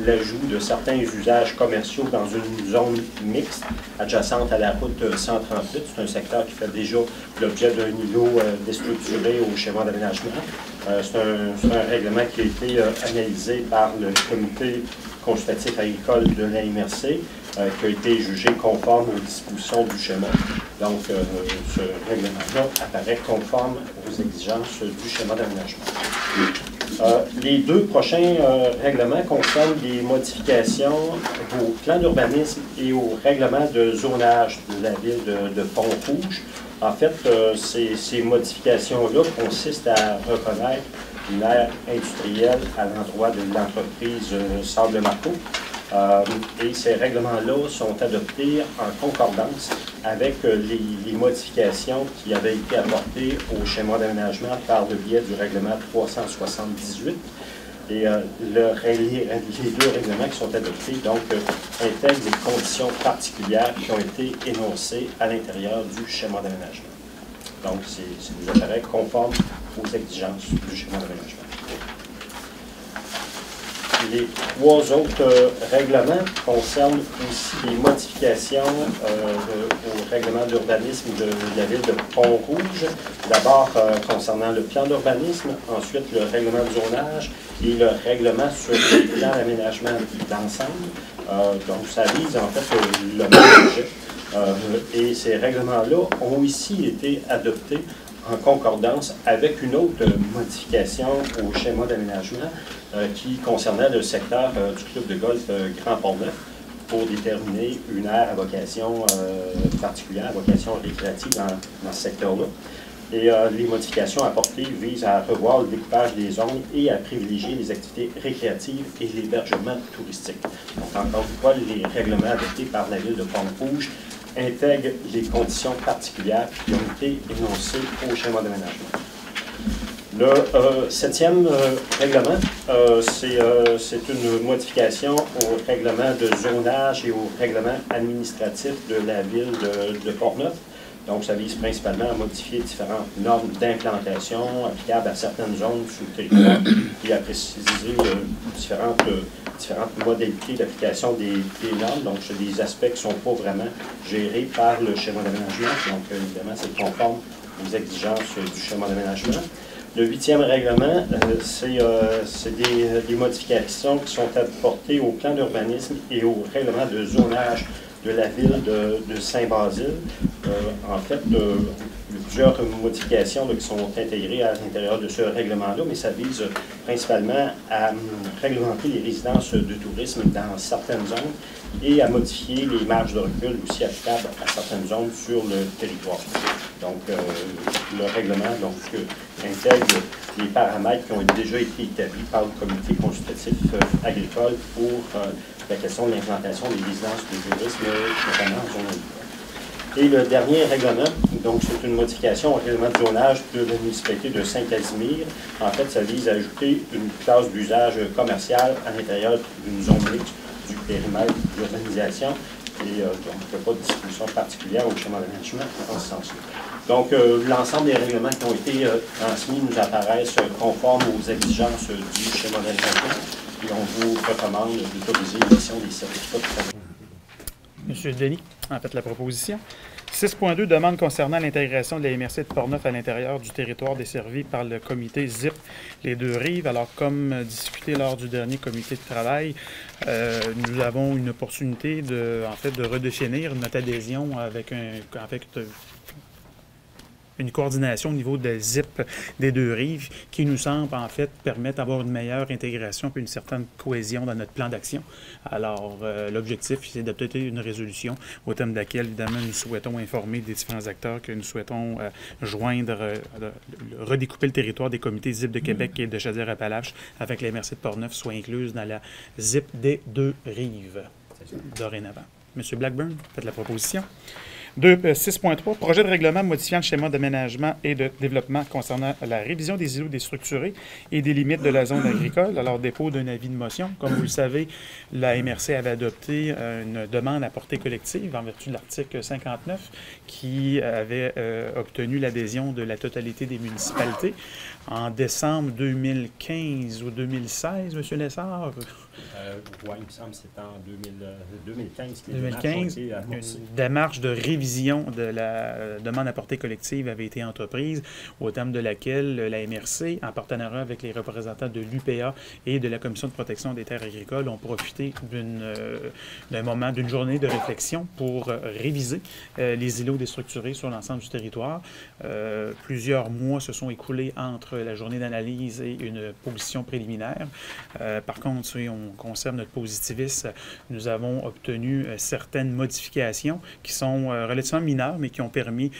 l'ajout de certains usages commerciaux dans une zone mixte adjacente à la route 138. C'est un secteur qui fait déjà l'objet d'un niveau déstructuré au schéma d'aménagement. C'est un règlement qui a été analysé par le comité consultatif agricole de la MRC, qui a été jugé conforme aux dispositions du schéma. Donc, ce règlement-là apparaît conforme aux exigences du schéma d'aménagement. Les 2 prochains règlements concernent des modifications au plan d'urbanisme et au règlement de zonage de la ville de Pont-Rouge. En fait, ces modifications-là consistent à reconnaître une aire industrielle à l'endroit de l'entreprise Sable Marteau. Et ces règlements-là sont adoptés en concordance avec les modifications qui avaient été apportées au schéma d'aménagement par le biais du règlement 378. Et les 2 règlements qui sont adoptés donc, intègrent des conditions particulières qui ont été énoncées à l'intérieur du schéma d'aménagement. Donc, ça nous apparaît conforme aux exigences du schéma d'aménagement. Les 3 autres règlements concernent aussi des modifications au règlement d'urbanisme de la ville de Pont-Rouge. D'abord, concernant le plan d'urbanisme, ensuite le règlement de zonage et le règlement sur le plan d'aménagement d'ensemble. Donc, ça vise en fait le même objet. Et ces règlements-là ont aussi été adoptés en concordance avec une autre modification au schéma d'aménagement qui concernait le secteur du club de golf Grand Pont-Neuf pour déterminer une aire à vocation particulière, à vocation récréative dans ce secteur-là. Et les modifications apportées visent à revoir le découpage des zones et à privilégier les activités récréatives et l'hébergement touristique. Donc, encore une fois, les règlements adoptés par la ville de Pont-Rouge intègrent les conditions particulières qui ont été énoncées au schéma d'aménagement. Le 7e règlement, c'est une modification au règlement de zonage et au règlement administratif de la ville de Port-Neuf. Donc, ça vise principalement à modifier différentes normes d'implantation applicables à certaines zones sur le territoire et à préciser différentes modalités d'application des normes. Donc, c'est des aspects qui ne sont pas vraiment gérés par le schéma d'aménagement. Donc, évidemment, c'est conforme aux exigences du schéma d'aménagement. Le 8e règlement, c'est des modifications qui sont apportées au plan d'urbanisme et au règlement de zonage de la ville de Saint-Basile. En fait, il y a plusieurs modifications qui sont intégrées à l'intérieur de ce règlement-là, mais ça vise principalement à réglementer les résidences de tourisme dans certaines zones et à modifier les marges de recul aussi applicables à certaines zones sur le territoire. Donc, le règlement intègre les paramètres qui ont déjà été établis par le comité consultatif agricole pour la question de l'implantation des résidences de tourisme, notamment en zone agricole. Et le dernier règlement, donc c'est une modification au règlement de zonage de la municipalité de Saint-Casimir. En fait, ça vise à ajouter une classe d'usage commercial à l'intérieur d'une zone mixte du périmètre de l'urbanisation. Et donc, il n'y a pas de disposition particulière au schéma d'aménagement en ce sens-là. Donc, l'ensemble des règlements qui ont été transmis nous apparaissent conformes aux exigences du schéma d'aménagement et on vous recommande d'autoriser l'émission des certificats de travail. Monsieur Denis, en fait, la proposition. 6.2, demande concernant l'intégration de la MRC de Portneuf à l'intérieur du territoire desservi par le comité ZIP Les Deux Rives. Alors, comme discuté lors du dernier comité de travail, nous avons une opportunité de redéfinir notre adhésion avec une coordination au niveau de ZIP des Deux Rives qui nous semble en fait permettre d'avoir une meilleure intégration et une certaine cohésion dans notre plan d'action. Alors, l'objectif, c'est d'adopter une résolution au terme de laquelle, évidemment, nous souhaitons informer des différents acteurs que nous souhaitons joindre, redécouper le territoire des comités ZIP de Québec et de Chaudière-Appalaches avec la MRC de Portneuf soit incluse dans la ZIP des Deux Rives dorénavant. Monsieur Blackburn, faites la proposition. 6.3, projet de règlement modifiant le schéma d'aménagement et de développement concernant la révision des îlots déstructurés et des limites de la zone agricole. Alors, dépôt d'un avis de motion. Comme vous le savez, la MRC avait adopté une demande à portée collective en vertu de l'article 59 qui avait obtenu l'adhésion de la totalité des municipalités. En décembre 2015 ou 2016, M. Lessard? Oui, il me semble que c'était en 2015. 2015, une démarche de révision de la demande à portée collective avait été entreprise, au terme de laquelle la MRC, en partenariat avec les représentants de l'UPA et de la Commission de protection des terres agricoles, ont profité d'un moment, d'une journée de réflexion pour réviser les îlots déstructurés sur l'ensemble du territoire. Plusieurs mois se sont écoulés entre la journée d'analyse et une position préliminaire. Par contre, si on conserve notre positivisme, nous avons obtenu certaines modifications qui sont relativement mineures, mais qui ont permis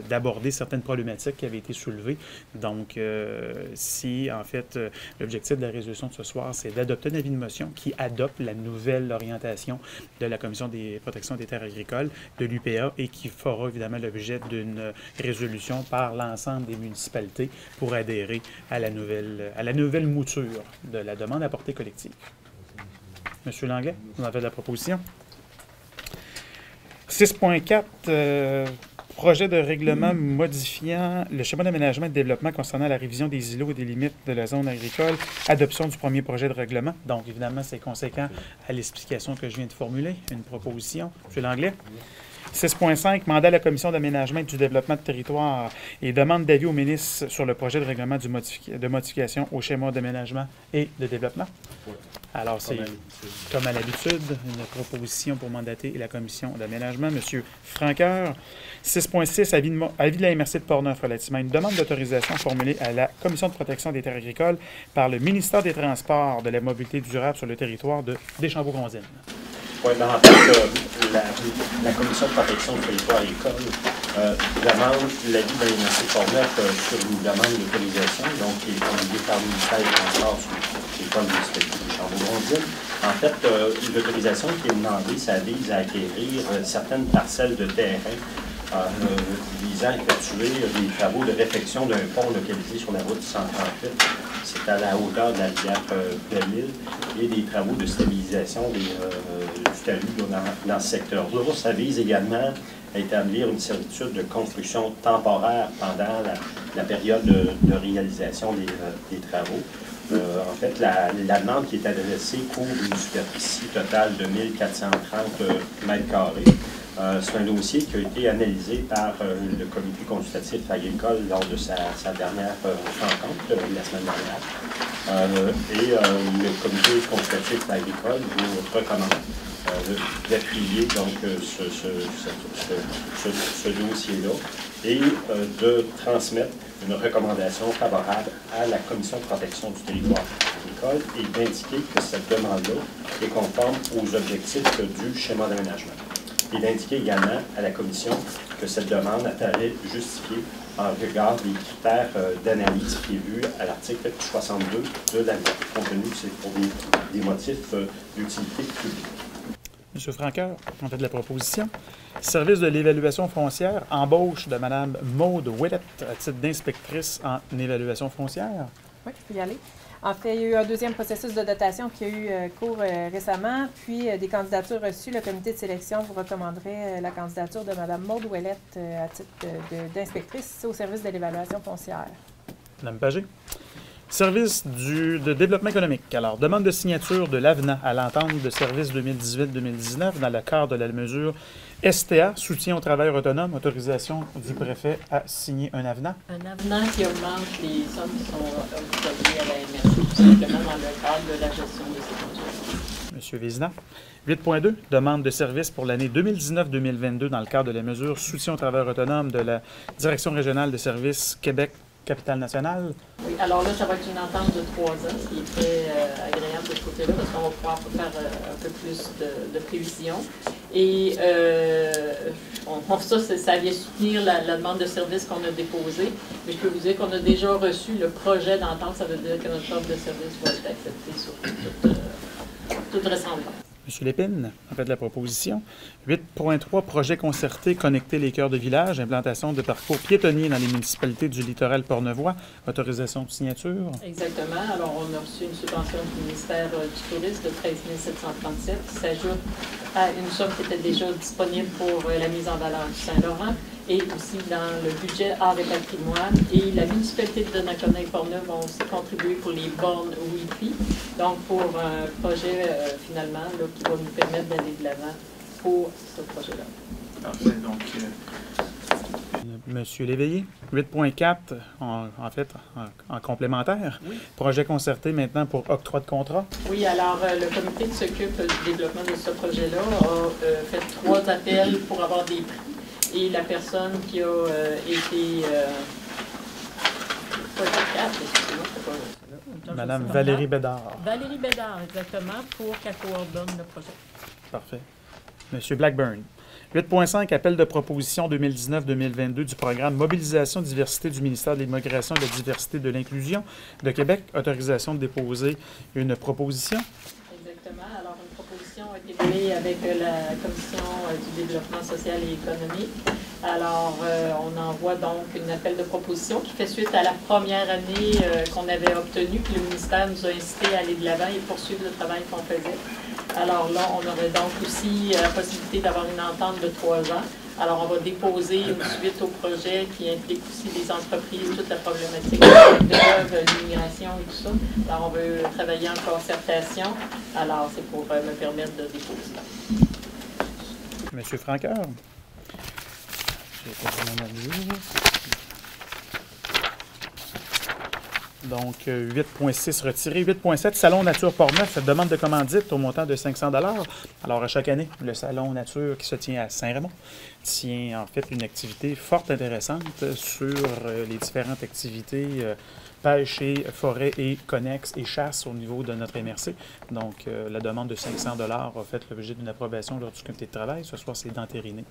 d'aborder certaines problématiques qui avaient été soulevées. Donc, en fait, l'objectif de la résolution de ce soir, c'est d'adopter un avis de motion qui adopte la nouvelle orientation de la Commission des protections des terres agricoles, de l'UPA, et qui fera évidemment l'objet d'une résolution par l'ensemble des municipalités pour adhérer à la nouvelle mouture de la demande à portée collective. Monsieur Langlais, vous en faites la proposition. 6.4, projet de règlement modifiant le schéma d'aménagement et de développement concernant la révision des îlots et des limites de la zone agricole, adoption du premier projet de règlement. Donc, évidemment, c'est conséquent à l'explication que je viens de formuler. Une proposition. Monsieur Langlais. 6.5, mandat à la Commission d'aménagement et du développement de territoire et demande d'avis au ministre sur le projet de règlement de modification au schéma d'aménagement et de développement. Alors, c'est comme à l'habitude, une proposition pour mandater la Commission d'aménagement. M. Franqueur. 6.6, avis de la MRC de Portneuf relativement à une demande d'autorisation formulée à la Commission de protection des terres agricoles par le ministère des Transports, de la mobilité durable sur le territoire de Deschambault-Gonzine. Oui, en fait, la Commission de protection du territoire agricole demande l'avis de la MRC de Portneuf sur une demande d'autorisation, donc qui est promulguée par le ministère des Transports sur le territoire municipal de Deschambault-Gonzine. En fait, l'autorisation qui est demandée, ça vise à acquérir certaines parcelles de terrain visant à effectuer des travaux de réfection d'un pont localisé sur la route 138. C'est à la hauteur de la rivière Belle-Île et des travaux de stabilisation du talus dans ce secteur-là. Ça vise également à établir une servitude de construction temporaire pendant la période de réalisation des travaux. En fait, la demande qui est adressée couvre une superficie totale de 1430 m². C'est un dossier qui a été analysé par le comité consultatif agricole lors de sa dernière rencontre la semaine dernière. Le comité consultatif agricole vous recommande d'appuyer donc ce dossier-là et de transmettre une recommandation favorable à la Commission de protection du territoire agricole et d'indiquer que cette demande-là est conforme aux objectifs du schéma d'aménagement. Et d'indiquer également à la Commission que cette demande apparaît justifiée en regard des critères d'analyse prévus à l'article 62 de la loi, compte tenu que c'est pour des motifs d'utilité publique. M. Franqueur, en fait de la proposition. Service de l'évaluation foncière, embauche de Mme Maude Ouellette à titre d'inspectrice en évaluation foncière. Oui, je peux y aller. En fait, il y a eu un deuxième processus de dotation qui a eu cours récemment, puis des candidatures reçues. Le comité de sélection vous recommanderait la candidature de Mme Maude Ouellette à titre d'inspectrice au service de l'évaluation foncière. Mme Pagé. Service de développement économique. Alors, demande de signature de l'avenant à l'entente de service 2018-2019 dans le cadre de la mesure STA, soutien au travail autonome, autorisation du préfet à signer un avenant. Un avenant qui augmente les sommes qui sont octroyées à la MRC, tout simplement dans le cadre de la gestion de ces projets. M. Vézina. 8.2, demande de service pour l'année 2019-2022 dans le cadre de la mesure soutien au travail autonome de la Direction régionale de services Québec Capitale-Nationale. Oui, alors là, ça va être une entente de 3 ans, ce qui est très agréable de ce côté-là, parce qu'on va pouvoir faire un peu plus de prévision. Et ça vient soutenir la demande de service qu'on a déposée. Mais je peux vous dire qu'on a déjà reçu le projet d'entente, ça veut dire que notre offre de service va être acceptée sur toute ressemblance. M. Lépine, en fait de la proposition. 8.3, projet concerté, connecter les cœurs de village, implantation de parcours piétonniers dans les municipalités du littoral portnevois, autorisation de signature. Exactement. Alors, on a reçu une subvention du ministère du Tourisme de 13 737 qui s'ajoute à une somme qui était déjà disponible pour la mise en valeur du Saint-Laurent et aussi dans le budget art et patrimoine. Et la municipalité de Donnacona et Portneuf vont aussi contribuer pour les bornes Wi-Fi. Donc, pour un projet, finalement, là, qui va nous permettre d'aller de l'avant pour ce projet-là. Parfait. Donc, Monsieur Léveillé, 8.4, en complémentaire. Oui. Projet concerté maintenant pour octroi de contrat. Oui, alors le comité qui s'occupe du développement de ce projet-là a fait 3 appels pour avoir des prix. Et la personne qui a été... Madame Valérie Bédard. Valérie Bédard, exactement, pour qu'elle coordonne le projet. Parfait. Monsieur Blackburn. 8.5, appel de proposition 2019-2022 du programme Mobilisation diversité du ministère de l'Immigration et de la diversité de l'Inclusion de Québec. Autorisation de déposer une proposition. Exactement. Alors, une proposition a été menée avec la Commission du développement social et économique. Alors, on envoie donc un appel de proposition qui fait suite à la première année qu'on avait obtenue, puis le ministère nous a incité à aller de l'avant et poursuivre le travail qu'on faisait. Alors là, on aurait donc aussi la possibilité d'avoir une entente de 3 ans. Alors, on va déposer une suite au projet qui implique aussi les entreprises, toute la problématique de l'immigration et tout ça. Alors, on veut travailler en concertation. Alors, c'est pour me permettre de déposer. Monsieur Franqueur. Donc, 8.6 retiré. 8.7, Salon Nature Portneuf, demande de commandite au montant de 500 $. Alors, à chaque année, le Salon Nature qui se tient à Saint-Raymond tient en fait une activité fort intéressante sur les différentes activités pêche et forêt et connexes et chasse au niveau de notre MRC. Donc, la demande de 500 $ a fait l'objet d'une approbation lors du comité de travail. Ce soir, c'est d'entériner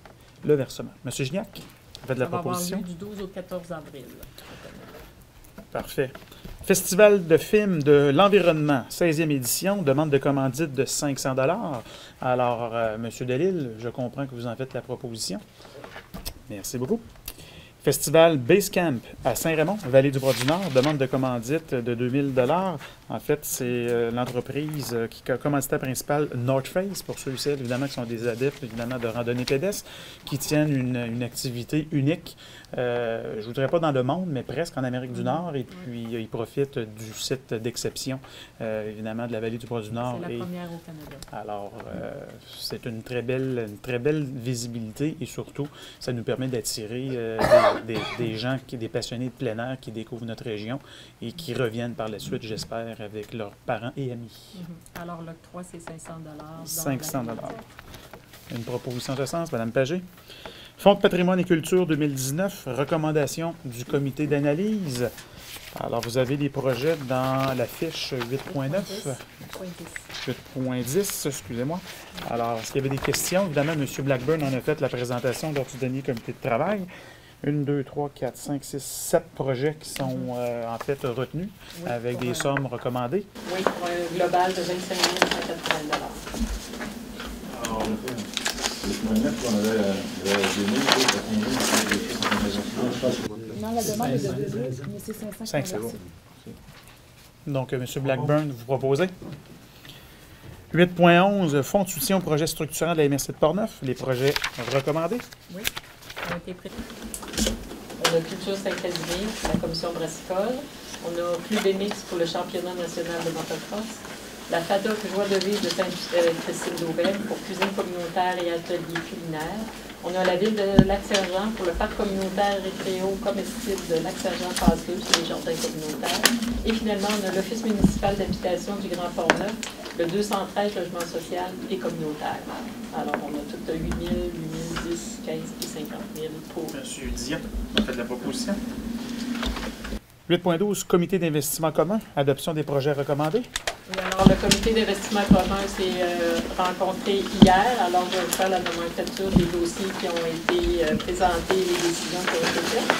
le versement. Monsieur Gignac, faites la proposition. Ça va avoir lieu du 12 au 14 avril. Parfait. Festival de films de l'environnement, 16e édition, demande de commandite de 500 $. Alors, M. Delisle, je comprends que vous en faites la proposition. Merci beaucoup. Festival Basecamp à Saint-Raymond, Vallée du Bras-du-Nord, demande de commandite de 2000 $. En fait, c'est l'entreprise qui est commanditaire principal North Face, pour ceux et celles, évidemment, qui sont des adeptes, évidemment, de randonnée pédestre, qui tiennent une activité unique. Je ne voudrais pas dans le monde, mais presque en Amérique du Nord. Et puis, ils profitent du site d'exception, évidemment, de la Vallée du Bras-du-Nord. C'est la première au Canada. Alors, c'est une très belle visibilité et surtout, ça nous permet d'attirer des gens, des passionnés de plein air qui découvrent notre région et qui reviennent par la suite, j'espère, avec leurs parents et amis. Alors, l'octroi, c'est 500 $. 500 $. Une proposition de ce sens, Mme Pagé. Fonds de patrimoine et culture 2019, recommandation du comité d'analyse. Alors, vous avez des projets dans la fiche 8.9. 8.10, excusez-moi. Alors, est-ce qu'il y avait des questions? Évidemment, M. Blackburn en a fait la présentation lors du dernier comité de travail. 1, 2, 3, 4, 5, 6, 7 projets qui sont en fait retenus avec des sommes recommandées. Oui, pour un global de 25 180 $. Alors, on a fait le 8.9, on avait 2000, non, la demande est de 2, mais c'est 500. 500. Donc, M. Blackburn, vous proposez? 8.11, fonds de soutien au projet structurant de la MRC de Portneuf. Les projets recommandés? Oui, ont été pris. On a Culture Saint-Casimir, la commission brassicole. On a Club Mix pour le championnat national de motocross. La FADOC Joie de vivre de Sainte-Christine-d'Aubaine pour cuisine communautaire et atelier culinaire. On a la ville de Lac-Sergent pour le parc communautaire récréo comestible de Lac-Sergent phase 2 sur les jardins communautaires. Et finalement, on a l'Office municipal d'habitation du Grand Portneuf, le 213 logement social et communautaire. Alors, on a tout 8 000, 8 000, 10, 15 et 50 000 pour... M. Dion, on fait de la proposition. 8.12, comité d'investissement commun, adoption des projets recommandés. Oui, alors, le comité d'investissement commun s'est rencontré hier. Alors, je vais faire la nomenclature des dossiers qui ont été présentés et les décisions qui ont été faites.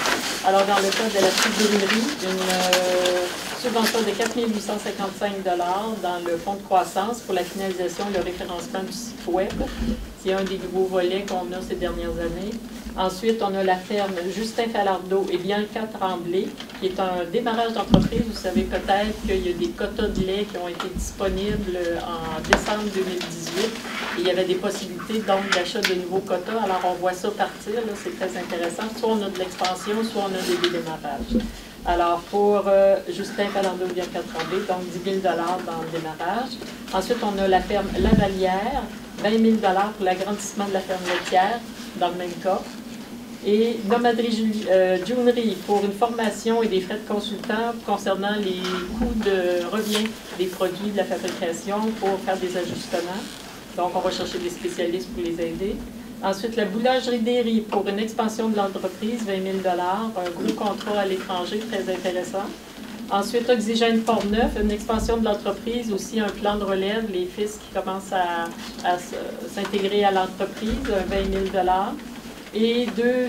Alors, dans le cas de la Sublimerie, une subvention de 4 855 $ dans le fonds de croissance pour la finalisation et le référencement du site Web. C'est un des nouveaux volets qu'on a ces dernières années. Ensuite, on a la ferme Justin Falardeau et Bianca Tremblay, qui est un démarrage d'entreprise. Vous savez peut-être qu'il y a des quotas de lait qui ont été disponibles en décembre 2018. Et il y avait des possibilités donc d'achat de nouveaux quotas. Alors, on voit ça partir, c'est très intéressant. Soit on a de l'expansion, soit on a des démarrages. Alors, pour Justin Falardeau et Bianca Tremblay, donc 10 000 $ dans le démarrage. Ensuite, on a la ferme Lavalière, 20 000 $ pour l'agrandissement de la ferme laitière, dans le même cas. Et Nomaderie Junerie pour une formation et des frais de consultant concernant les coûts de revient des produits de la fabrication pour faire des ajustements. Donc, on va chercher des spécialistes pour les aider. Ensuite, la boulangerie Derry pour une expansion de l'entreprise, 20 000 $, un gros contrat à l'étranger, très intéressant. Ensuite, Oxygène Portneuf, une expansion de l'entreprise, aussi un plan de relève, les fils qui commencent à s'intégrer à l'entreprise, 20 000 $. Et deux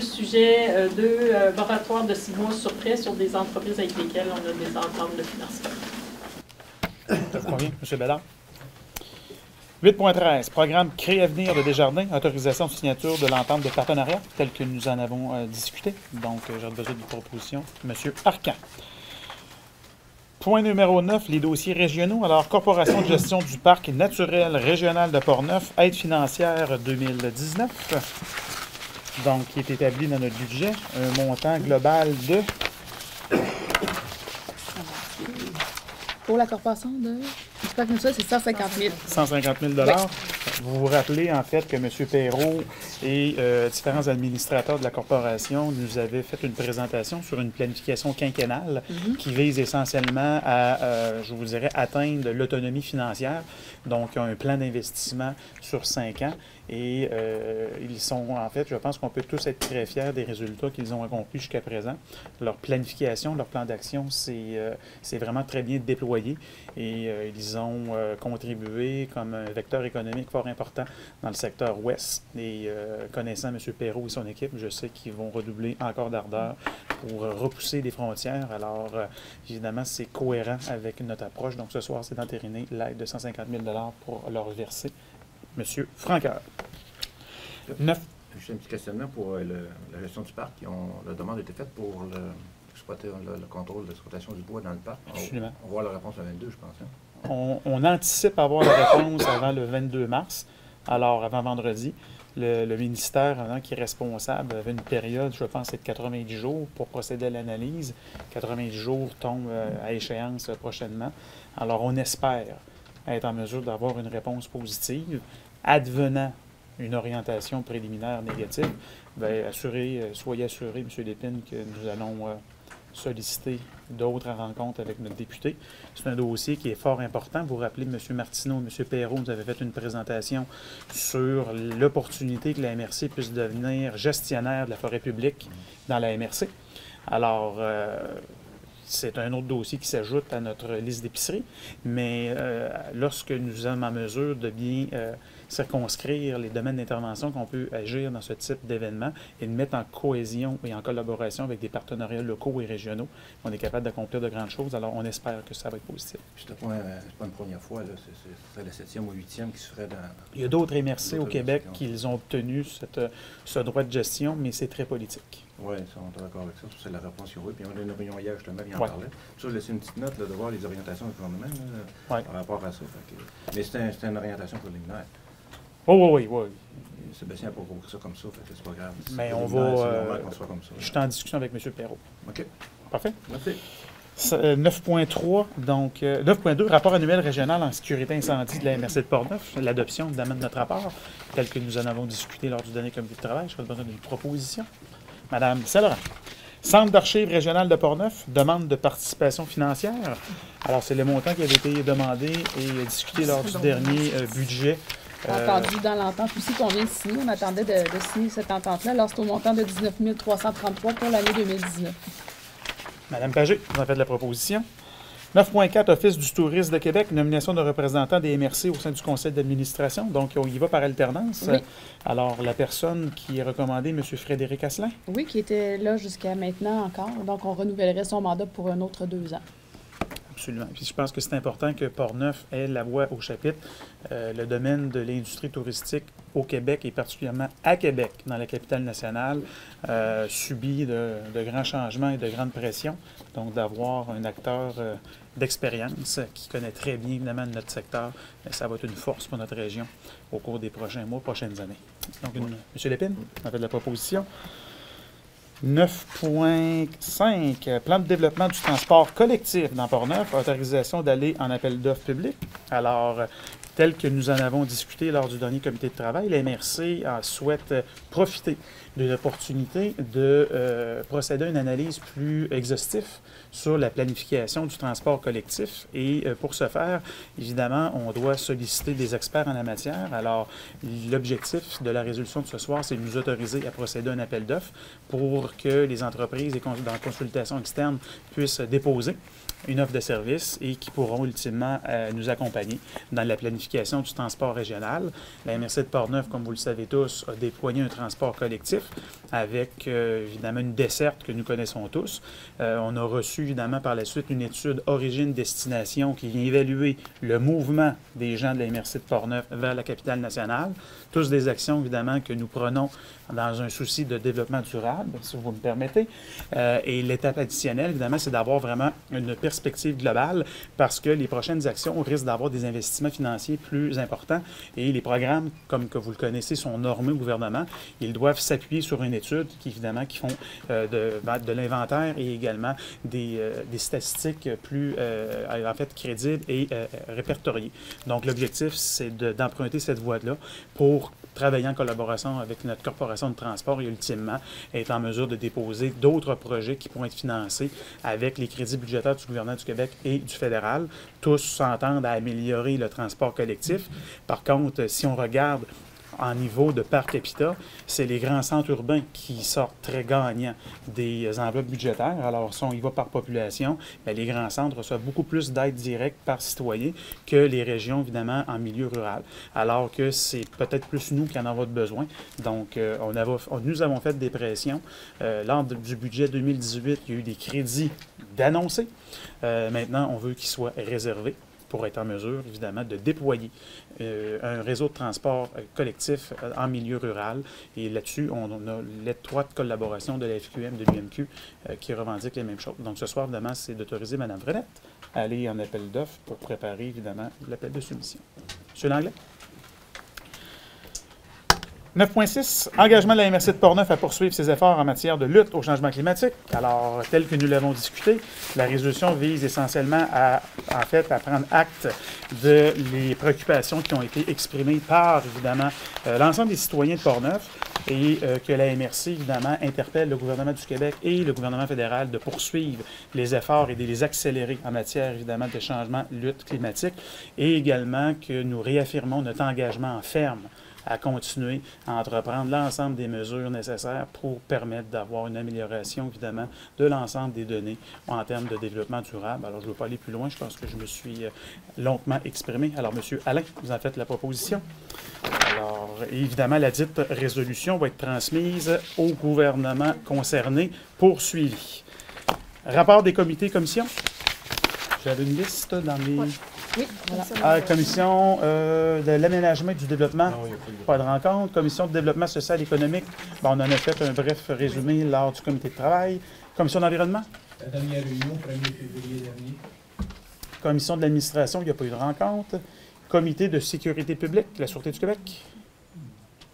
moratoires de 6 mois sur prêt sur des entreprises avec lesquelles on a des ententes de financement. Ça vous convient, M. Bédard? 8.13, programme Créavenir de Desjardins, autorisation de signature de l'entente de partenariat, telle que nous en avons discuté. Donc, j'ai besoin d'une proposition. M. Arcan. Point numéro 9, les dossiers régionaux. Alors, Corporation de gestion du parc naturel régional de Portneuf, aide financière 2019. Donc, qui est établi dans notre budget, un montant global de... Pour la corporation du parc naturel, c'est 150 000. 150 000 $. Oui. Vous vous rappelez, en fait, que M. Perrault et différents administrateurs de la corporation nous avaient fait une présentation sur une planification quinquennale qui vise essentiellement à, je vous dirais, atteindre l'autonomie financière. Donc, il y a un plan d'investissement sur 5 ans. Et ils sont, en fait, je pense qu'on peut tous être très fiers des résultats qu'ils ont accomplis jusqu'à présent. Leur planification, leur plan d'action, c'est vraiment très bien déployé. Et ils ont contribué comme un vecteur économique fort important dans le secteur ouest. Et connaissant M. Perrault et son équipe, je sais qu'ils vont redoubler encore d'ardeur pour repousser des frontières. Alors, évidemment, c'est cohérent avec notre approche. Donc, ce soir, c'est d'entériner l'aide de 150 000 $ pour leur verser. M. Franqueur. Juste un petit questionnement pour la gestion du parc. La demande a été faite pour le contrôle de l'exploitation du bois dans le parc. Absolument. On va voir la réponse le 22, je pense. Hein? On anticipe avoir la réponse avant le 22 mars, alors avant vendredi. Le ministère qui est responsable avait une période, je pense, c'est de 90 jours pour procéder à l'analyse. 90 jours tombent à échéance prochainement. Alors, on espère être en mesure d'avoir une réponse positive. Advenant une orientation préliminaire négative, bien, soyez assurés, M. Lépine, que nous allons solliciter d'autres rencontres avec notre député. C'est un dossier qui est fort important. Vous vous rappelez, M. Martineau, M. Perrault nous avaient fait une présentation sur l'opportunité que la MRC puisse devenir gestionnaire de la forêt publique dans la MRC. Alors, c'est un autre dossier qui s'ajoute à notre liste d'épicerie, mais lorsque nous sommes en mesure de bien circonscrire les domaines d'intervention qu'on peut agir dans ce type d'événement et de mettre en cohésion et en collaboration avec des partenariats locaux et régionaux, on est capable d'accomplir de grandes choses. Alors, on espère que ça va être positif. C'est pas une première fois, ce serait la 7e ou 8e qui serait dans... Il y a d'autres MRC au Québec qui ont obtenu ce droit de gestion, mais c'est très politique. Oui, on est d'accord avec ça. C'est la réponse qu'il y a eu. Puis on a une réunion hier, justement, il en parlait. Ça, je laissé une petite note là, de voir les orientations du gouvernement par rapport à ça. Mais c'est une orientation préliminaire. Oui. Sébastien n'a pas compris ça comme ça, c'est pas grave. Mais on va... C'est normal qu'on soit comme ça. Je suis en discussion avec M. Perrault. OK. Parfait. Merci. 9.3, donc 9.2, rapport annuel régional en sécurité incendie de la MRC de Portneuf. L'adoption, évidemment, de notre rapport, tel que nous en avons discuté lors du dernier comité de travail. Je vais besoin d'une proposition. Madame Saint-Laurent. Centre d'archives régional de Portneuf, demande de participation financière. Alors, c'est le montant qui avait été demandé et discuté lors du dernier budget. Entendu dans l'entente aussi qu'on vient de signer. On attendait de signer cette entente-là. Alors, c'est au montant de 19 333 pour l'année 2019. Madame Pagé, vous en faites la proposition. 9.4, Office du tourisme de Québec, nomination de représentants des MRC au sein du conseil d'administration. Donc, on y va par alternance. Oui. Alors, la personne qui est recommandée, M. Frédéric Asselin. Oui, qui était là jusqu'à maintenant encore. Donc, on renouvellerait son mandat pour un autre 2 ans. Absolument. Puis je pense que c'est important que Portneuf ait la voix au chapitre. Le domaine de l'industrie touristique au Québec et particulièrement à Québec, dans la capitale nationale, subit de grands changements et de grandes pressions. Donc, d'avoir un acteur d'expérience qui connaît très bien, évidemment, notre secteur, ça va être une force pour notre région au cours des prochains mois, prochaines années. Donc, M. Lépine, on a fait de la proposition. 9.5, plan de développement du transport collectif dans Portneuf, autorisation d'aller en appel d'offres public. Alors, tel que nous en avons discuté lors du dernier comité de travail, la MRC souhaite profiter de l'opportunité de procéder à une analyse plus exhaustive sur la planification du transport collectif. Et pour ce faire, évidemment, on doit solliciter des experts en la matière. Alors, l'objectif de la résolution de ce soir, c'est de nous autoriser à procéder à un appel d'offres pour que les entreprises dans la consultation externe puissent déposer une offre de service et qui pourront ultimement nous accompagner dans la planification du transport régional. La MRC de Portneuf, comme vous le savez tous, a déployé un transport collectif avec évidemment une desserte que nous connaissons tous. On a reçu évidemment par la suite une étude origine-destination qui vient évaluer le mouvement des gens de la MRC de Portneuf vers la capitale nationale. Tous des actions évidemment que nous prenons dans un souci de développement durable, si vous me permettez. Et l'étape additionnelle, évidemment, c'est d'avoir vraiment une perspective globale parce que les prochaines actions risquent d'avoir des investissements financiers plus importants et les programmes, comme que vous le connaissez, sont normés au gouvernement. Ils doivent s'appuyer sur une étude qui font de l'inventaire et également des statistiques plus en fait crédibles et répertoriées. Donc l'objectif, c'est d'emprunter cette voie-là pour travailler en collaboration avec notre corporation de transport et ultimement être en mesure de déposer d'autres projets qui pourront être financés avec les crédits budgétaires du gouvernement du Québec et du fédéral. Tous s'entendent à améliorer le transport collectif. Par contre, si on regarde en niveau de par capita, c'est les grands centres urbains qui sortent très gagnants des enveloppes budgétaires. Alors, si on y va par population, bien, les grands centres reçoivent beaucoup plus d'aide directe par citoyen que les régions, évidemment, en milieu rural. Alors que c'est peut-être plus nous qui en avons besoin. Donc, nous avons fait des pressions. Lors du budget 2018, il y a eu des crédits d'annoncer. Maintenant, on veut qu'ils soient réservés pour être en mesure, évidemment, de déployer un réseau de transport collectif en milieu rural. Et là-dessus, on a l'étroite collaboration de la FQM, de l'UMQ, qui revendique les mêmes choses. Donc, ce soir, évidemment, c'est d'autoriser Mme Vrenette à aller en appel d'offres pour préparer, évidemment, l'appel de soumission. Monsieur Langlais? 9.6, engagement de la MRC de Portneuf à poursuivre ses efforts en matière de lutte au changement climatique. Alors, tel que nous l'avons discuté, la résolution vise essentiellement à prendre acte de les préoccupations qui ont été exprimées par, évidemment, l'ensemble des citoyens de Portneuf et que la MRC, évidemment, interpelle le gouvernement du Québec et le gouvernement fédéral de poursuivre les efforts et de les accélérer en matière, évidemment, de changement, lutte climatique et également que nous réaffirmons notre engagement en ferme à continuer à entreprendre l'ensemble des mesures nécessaires pour permettre d'avoir une amélioration, évidemment, de l'ensemble des données en termes de développement durable. Alors, je ne veux pas aller plus loin, je pense que je me suis longuement exprimé. Alors, M. Alain, vous en faites la proposition. Alors, évidemment, la dite résolution va être transmise au gouvernement concerné pour suivi. Rapport des comités et commissions. J'avais une liste dans les... Oui, voilà. Commission de l'aménagement et du développement, pas de rencontre. Commission de développement social et économique, on en a fait un bref résumé lors du comité de travail. Commission d'environnement? La dernière réunion, 1er février dernier. Commission de l'administration, il n'y a pas eu de rencontre. Comité de sécurité publique, la Sûreté du Québec?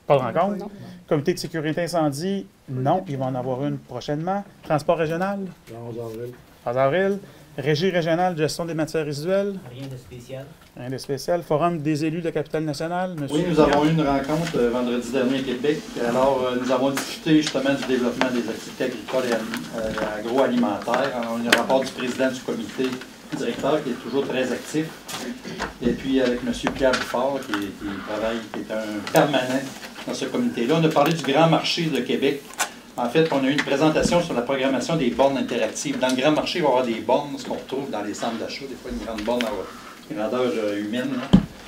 Pas de rencontre. Non. Comité de sécurité incendie? Non, il va en avoir une prochainement. Transport régional? Le 11 avril. 11 avril. Régie régionale de gestion des matières résiduelles? Rien de spécial. Rien de spécial. Forum des élus de la capitale nationale? Monsieur oui, nous avons eu une rencontre vendredi dernier à Québec. Alors, nous avons discuté justement du développement des activités agricoles et agroalimentaires. On a eu un rapport du président du comité directeur qui est toujours très actif. Et puis avec M. Pierre Bouffard qui est un permanent dans ce comité-là. On a parlé du grand marché de Québec. En fait, on a eu une présentation sur la programmation des bornes interactives. Dans le grand marché, il va y avoir des bornes, ce qu'on retrouve dans les centres d'achat, des fois une grande borne à grandeur humaine.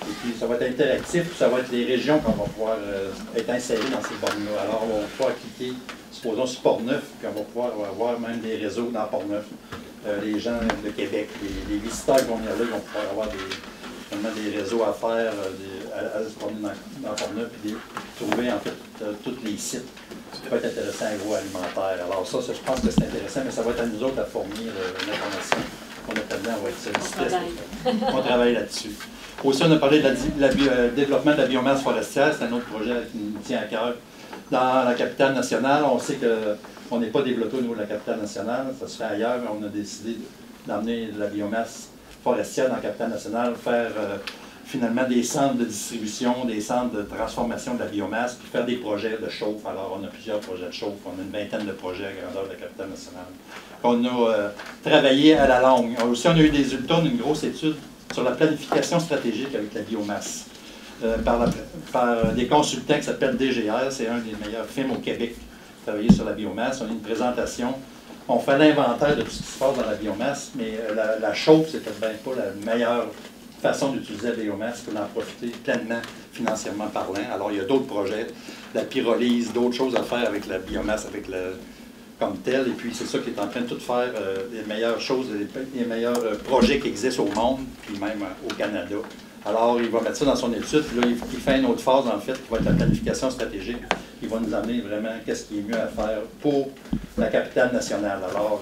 Et puis, ça va être interactif, puis ça va être les régions qu'on va pouvoir être insérées dans ces bornes-là. Alors, on va pouvoir cliquer, supposons, sur Portneuf, puis on va pouvoir avoir même des réseaux dans Portneuf. Les gens de Québec, les visiteurs qui vont venir là, ils vont pouvoir avoir des réseaux à faire, à se promener dans Portneuf, puis trouver, en fait, tous les sites. Ça peut être intéressant agroalimentaire. Alors ça, je pense que c'est intéressant, mais ça va être à nous autres à fournir l'information qu'on a tellement, on va être sollicité. On travaille là-dessus. Aussi, on a parlé de développement de la biomasse forestière. C'est un autre projet qui nous tient à cœur. Dans la capitale nationale, on sait qu'on n'est pas développé au niveau de la capitale nationale. Ça se fait ailleurs, mais on a décidé d'emmener de la biomasse forestière dans la capitale nationale, faire finalement des centres de distribution, des centres de transformation de la biomasse, puis faire des projets de chauffe. Alors, on a plusieurs projets de chauffe. On a une vingtaine de projets à grandeur de la capitale nationale. On a travaillé à la longue. Aussi, on a eu des résultats d'une grosse étude sur la planification stratégique avec la biomasse par des consultants qui s'appellent DGR. C'est un des meilleurs firmes au Québec qui travaillait sur la biomasse. On a une présentation. On fait l'inventaire de tout ce qui se passe dans la biomasse, mais la chauffe, c'est peut-être bien pas la meilleure façon d'utiliser la biomasse pour en profiter pleinement financièrement parlant. Alors, il y a d'autres projets, la pyrolyse, d'autres choses à faire avec la biomasse, comme telle. Et puis, c'est ça qui est en train de tout faire, les meilleures choses, les meilleurs projets qui existent au monde, puis même au Canada. Alors, il va mettre ça dans son étude, puis là, il fait une autre phase, en fait, qui va être la planification stratégique. Il va nous amener vraiment qu'est-ce qui est mieux à faire pour la capitale nationale. Alors,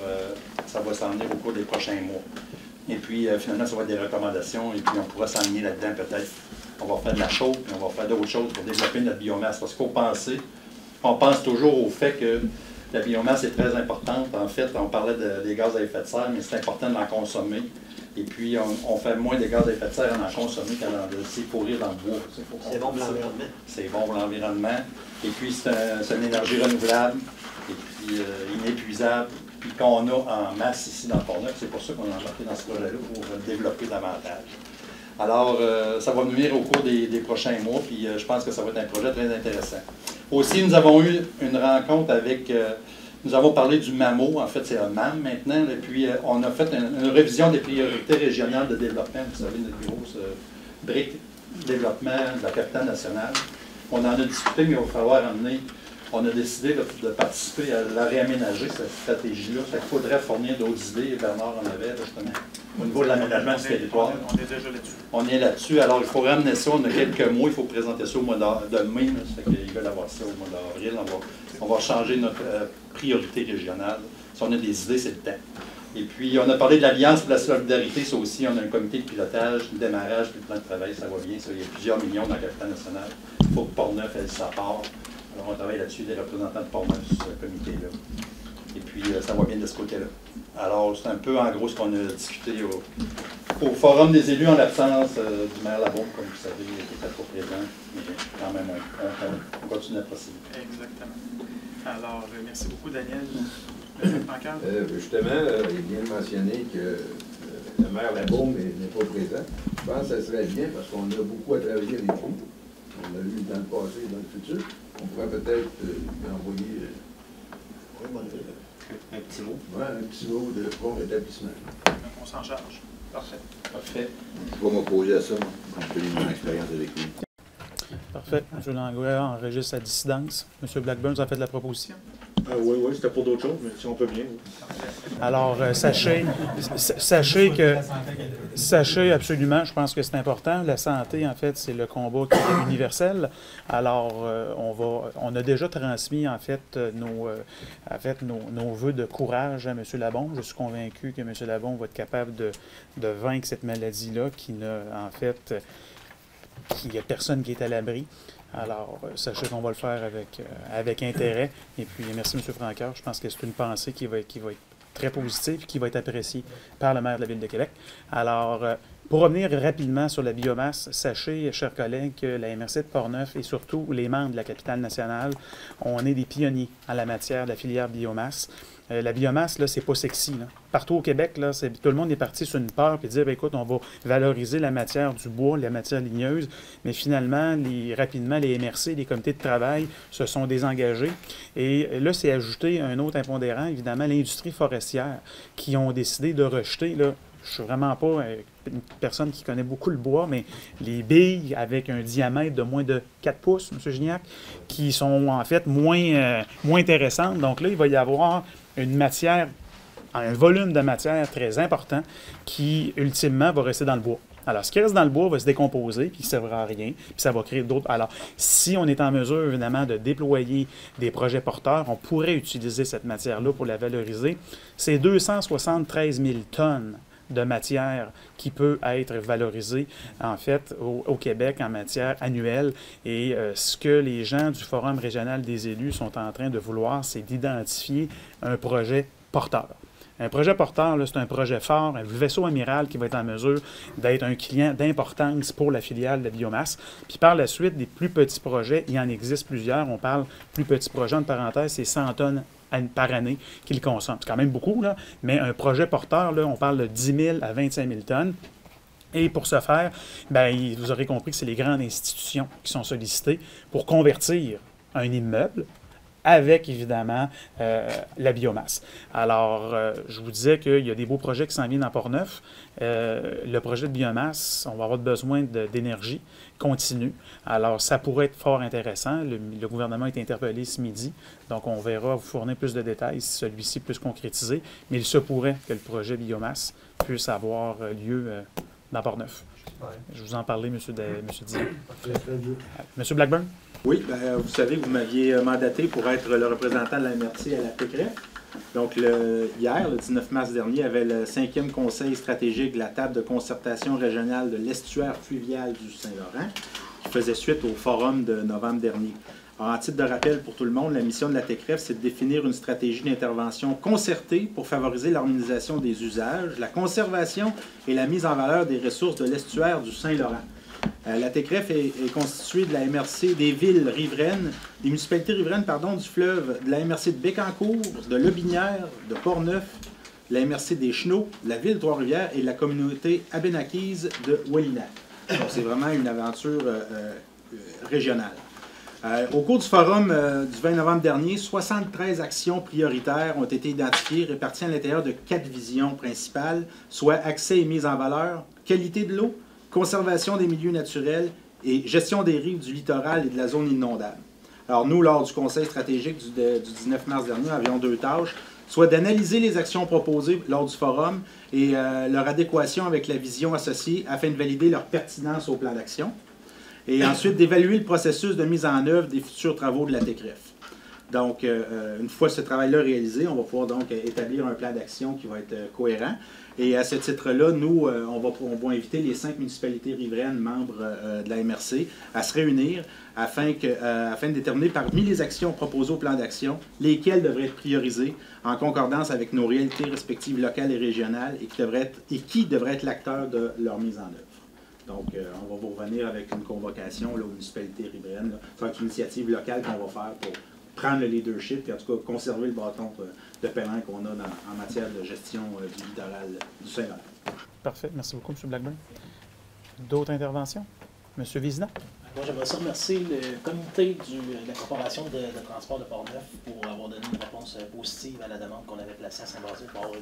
ça va s'en venir au cours des prochains mois. Et puis, finalement, ça va être des recommandations, et puis on pourra s'enligner là-dedans peut-être. On va faire de la chauffe, puis on va faire d'autres choses pour développer notre biomasse. Parce qu'on pense toujours au fait que la biomasse est très importante. En fait, on parlait des gaz à effet de serre, mais c'est important d'en consommer. Et puis, on fait moins de gaz à effet de serre en consommer qu'en laisser pourrir dans le bois. C'est bon pour l'environnement. C'est bon pour l'environnement. Et puis, c'est une énergie renouvelable, et puis inépuisable, puis qu'on a en masse ici dans Portneuf. C'est pour ça qu'on a embarqué dans ce projet-là, pour le développer davantage. Alors, ça va venir au cours des prochains mois, puis je pense que ça va être un projet très intéressant. Aussi, nous avons eu une rencontre avec... nous avons parlé du MAMO, en fait, c'est un MAM maintenant, et puis on a fait une révision des priorités régionales de développement. Vous savez, notre grosse brique développement de la capitale nationale. On en a discuté, mais il va falloir amener... On a décidé de participer à la réaménager, cette stratégie-là. Il faudrait fournir d'autres idées. Bernard en avait, justement, au niveau de l'aménagement du territoire. On est déjà là-dessus. On est là-dessus. Alors, il faut ramener ça. On a quelques mois. Il faut présenter ça au mois de mai. Là, ça fait qu'ils veulent avoir ça au mois d'avril. On va changer notre priorité régionale. Si on a des idées, c'est le temps. Et puis, on a parlé de l'Alliance pour la solidarité. Ça aussi, on a un comité de pilotage, de démarrage, du plan de travail. Ça va bien. Ça, il y a plusieurs millions dans la capitale nationale. Il faut que Portneuf fasse sa part. Alors, on travaille là-dessus, des représentants de Portneuf sur ce comité-là. Et puis, ça va bien de ce côté-là. Alors, c'est un peu, en gros, ce qu'on a discuté au Forum des élus en l'absence du maire Labaume, comme vous savez, qui était trop présent. Mais quand même, on continue la procédure. Exactement. Alors, merci beaucoup, Daniel. Justement, il vient de mentionner que le maire Labaume n'est pas présent. Je pense que ça serait bien parce qu'on a beaucoup à travailler avec vous. On l'a eu dans le passé et dans le futur. On pourrait peut-être lui envoyer un petit mot. Ouais, un petit mot de bon rétablissement. On s'en charge. Parfait. Parfait. Je vais m'opposer à ça, moi, compte tenu de mon expérience avec lui. Parfait. M. Langlois enregistre sa dissidence. M. Blackburn, vous avez fait de la proposition? Oui, c'était pour d'autres choses, mais si on peut bien. Oui. Alors, sachez absolument, je pense que c'est important. La santé, en fait, c'est le combat qui est universel. Alors, on a déjà transmis, en fait, nos vœux de courage à M. Labaume. Je suis convaincu que M. Labaume va être capable de vaincre cette maladie-là qui n'a, en fait, qu'il n'y a personne qui est à l'abri. Alors, sachez qu'on va le faire avec intérêt. Et puis, merci M. Francoeur. Je pense que c'est une pensée qui va être très positive et qui va être appréciée par le maire de la Ville de Québec. Alors, pour revenir rapidement sur la biomasse, sachez, chers collègues, que la MRC de Portneuf et surtout les membres de la capitale nationale, on est des pionniers en la matière de la filière biomasse. La biomasse, là, c'est pas sexy. Là. Partout au Québec, là, tout le monde est parti sur une peur et dire, bien, écoute, on va valoriser la matière du bois, la matière ligneuse, mais finalement, rapidement, les MRC, les comités de travail se sont désengagés. Et là, c'est ajouté un autre impondérant, évidemment, l'industrie forestière, qui ont décidé de rejeter, là, je ne suis vraiment pas une personne qui connaît beaucoup le bois, mais les billes avec un diamètre de moins de 4 pouces, M. Gignac, qui sont en fait moins intéressantes. Donc là, il va y avoir une matière, un volume de matière très important qui, ultimement, va rester dans le bois. Alors, ce qui reste dans le bois va se décomposer, puis il ne servira à rien, puis ça va créer d'autres. Alors, si on est en mesure, évidemment, de déployer des projets porteurs, on pourrait utiliser cette matière-là pour la valoriser. C'est 273 000 tonnes de matière qui peut être valorisée, en fait, au Québec en matière annuelle. Et ce que les gens du Forum régional des élus sont en train de vouloir, c'est d'identifier un projet porteur. Un projet porteur, c'est un projet fort, un vaisseau amiral qui va être en mesure d'être un client d'importance pour la filiale de la biomasse. Puis par la suite, des plus petits projets, il y en existe plusieurs. On parle plus petits projets, en parenthèse, c'est 100 tonnes par année qu'ils consomment. C'est quand même beaucoup, là, mais un projet porteur, là, on parle de 10 000 à 25 000 tonnes. Et pour ce faire, bien, vous aurez compris que c'est les grandes institutions qui sont sollicitées pour convertir un immeuble avec, évidemment, la biomasse. Alors, je vous disais qu'il y a des beaux projets qui s'en viennent dans Portneuf. Le projet de biomasse, on va avoir besoin d'énergie continue. Alors, ça pourrait être fort intéressant. Le gouvernement est interpellé ce midi, donc on verra vous fournir plus de détails si celui-ci peut se concrétiser. Mais il se pourrait que le projet biomasse puisse avoir lieu dans Portneuf. Je vous en parlais, M. Dion. M. Blackburn? Oui, vous savez, vous m'aviez mandaté pour être le représentant de la MRC à la TCREF. Donc, hier, le 19 mars dernier, il y avait le 5e conseil stratégique de la table de concertation régionale de l'estuaire fluvial du Saint-Laurent, qui faisait suite au forum de novembre dernier. Alors, en titre de rappel pour tout le monde, la mission de la TCREF, c'est de définir une stratégie d'intervention concertée pour favoriser l'harmonisation des usages, la conservation et la mise en valeur des ressources de l'estuaire du Saint-Laurent. La TCREF est constituée de la MRC des villes riveraines, des municipalités riveraines, du fleuve, de la MRC de Bécancour, de Lobinière, de Portneuf, de la MRC des Chenaux, de la ville de Trois-Rivières et de la communauté abénaquise de Wallinac. Donc, c'est vraiment une aventure régionale. Au cours du forum du 20 novembre dernier, 73 actions prioritaires ont été identifiées, réparties à l'intérieur de 4 visions principales, soit accès et mise en valeur, qualité de l'eau, conservation des milieux naturels et gestion des rives du littoral et de la zone inondable. Alors nous, lors du conseil stratégique du 19 mars dernier, nous avions 2 tâches. soit d'analyser les actions proposées lors du forum et leur adéquation avec la vision associée afin de valider leur pertinence au plan d'action. Et ensuite, d'évaluer le processus de mise en œuvre des futurs travaux de la TCREF. Donc, une fois ce travail-là réalisé, on va pouvoir donc établir un plan d'action qui va être cohérent. Et à ce titre-là, nous, on va inviter les 5 municipalités riveraines membres de la MRC à se réunir afin de déterminer parmi les actions proposées au plan d'action, lesquelles devraient être priorisées en concordance avec nos réalités respectives locales et régionales et qui devraient être l'acteur de leur mise en œuvre. Donc, on va vous revenir avec une convocation là, aux municipalités riveraines. Ça va être une initiative locale qu'on va faire pour prendre le leadership et en tout cas conserver le bâton de paiement qu'on a en matière de gestion du littoral du Saint-Laurent. Parfait. Merci beaucoup, M. Blackburn. D'autres interventions? M. Vizina? Moi, j'aimerais remercier le comité de la Corporation de transport de Portneuf pour avoir donné une réponse positive à la demande qu'on avait placée à Saint-Basile pour avoir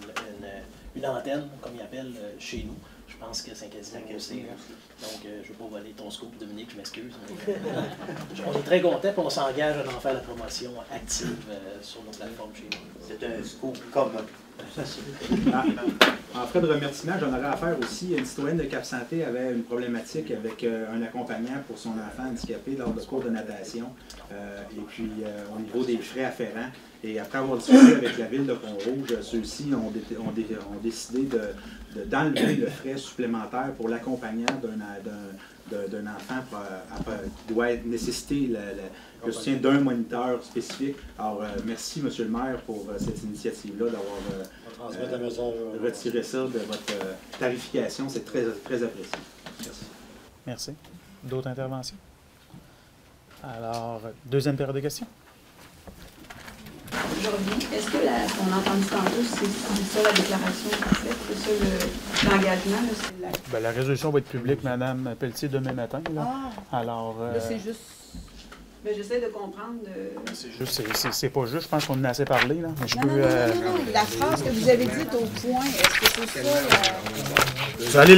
une antenne, comme ils appellent, chez nous. Je pense que Saint-Casimir aussi. Donc, je ne veux pas voler ton scoop, Dominique, je m'excuse. On est très contents et on s'engage à en faire la promotion active sur nos plateformes chez nous. C'est un scoop commun. En frais de remerciement, j'en aurais à faire aussi. Une citoyenne de Cap-Santé avait une problématique avec un accompagnant pour son enfant handicapé lors du cours de natation. Et puis, au niveau des frais afférents, et après avoir discuté avec la ville de Pont-Rouge, ceux-ci ont décidé d'enlever le frais supplémentaire pour l'accompagnant d'un enfant qui doit nécessiter le soutien d'un moniteur spécifique. Alors, merci, M. le maire, pour cette initiative-là, d'avoir retiré ça de votre tarification. C'est très, très apprécié. Merci. Merci. D'autres interventions? Alors, deuxième période de questions. Je reviens. Est-ce que on a entendu tantôt, c'est ça la déclaration que vous faites? C'est ça l'engagement? La résolution va être publique, Mme Pelletier, demain matin. Là. Ah. Alors, là, c'est juste... Mais j'essaie de comprendre. C'est pas juste, je pense qu'on en a assez parlé. Là. Mais je peux, non. La phrase que vous avez dite au point, est-ce que c'est ça? Vous allez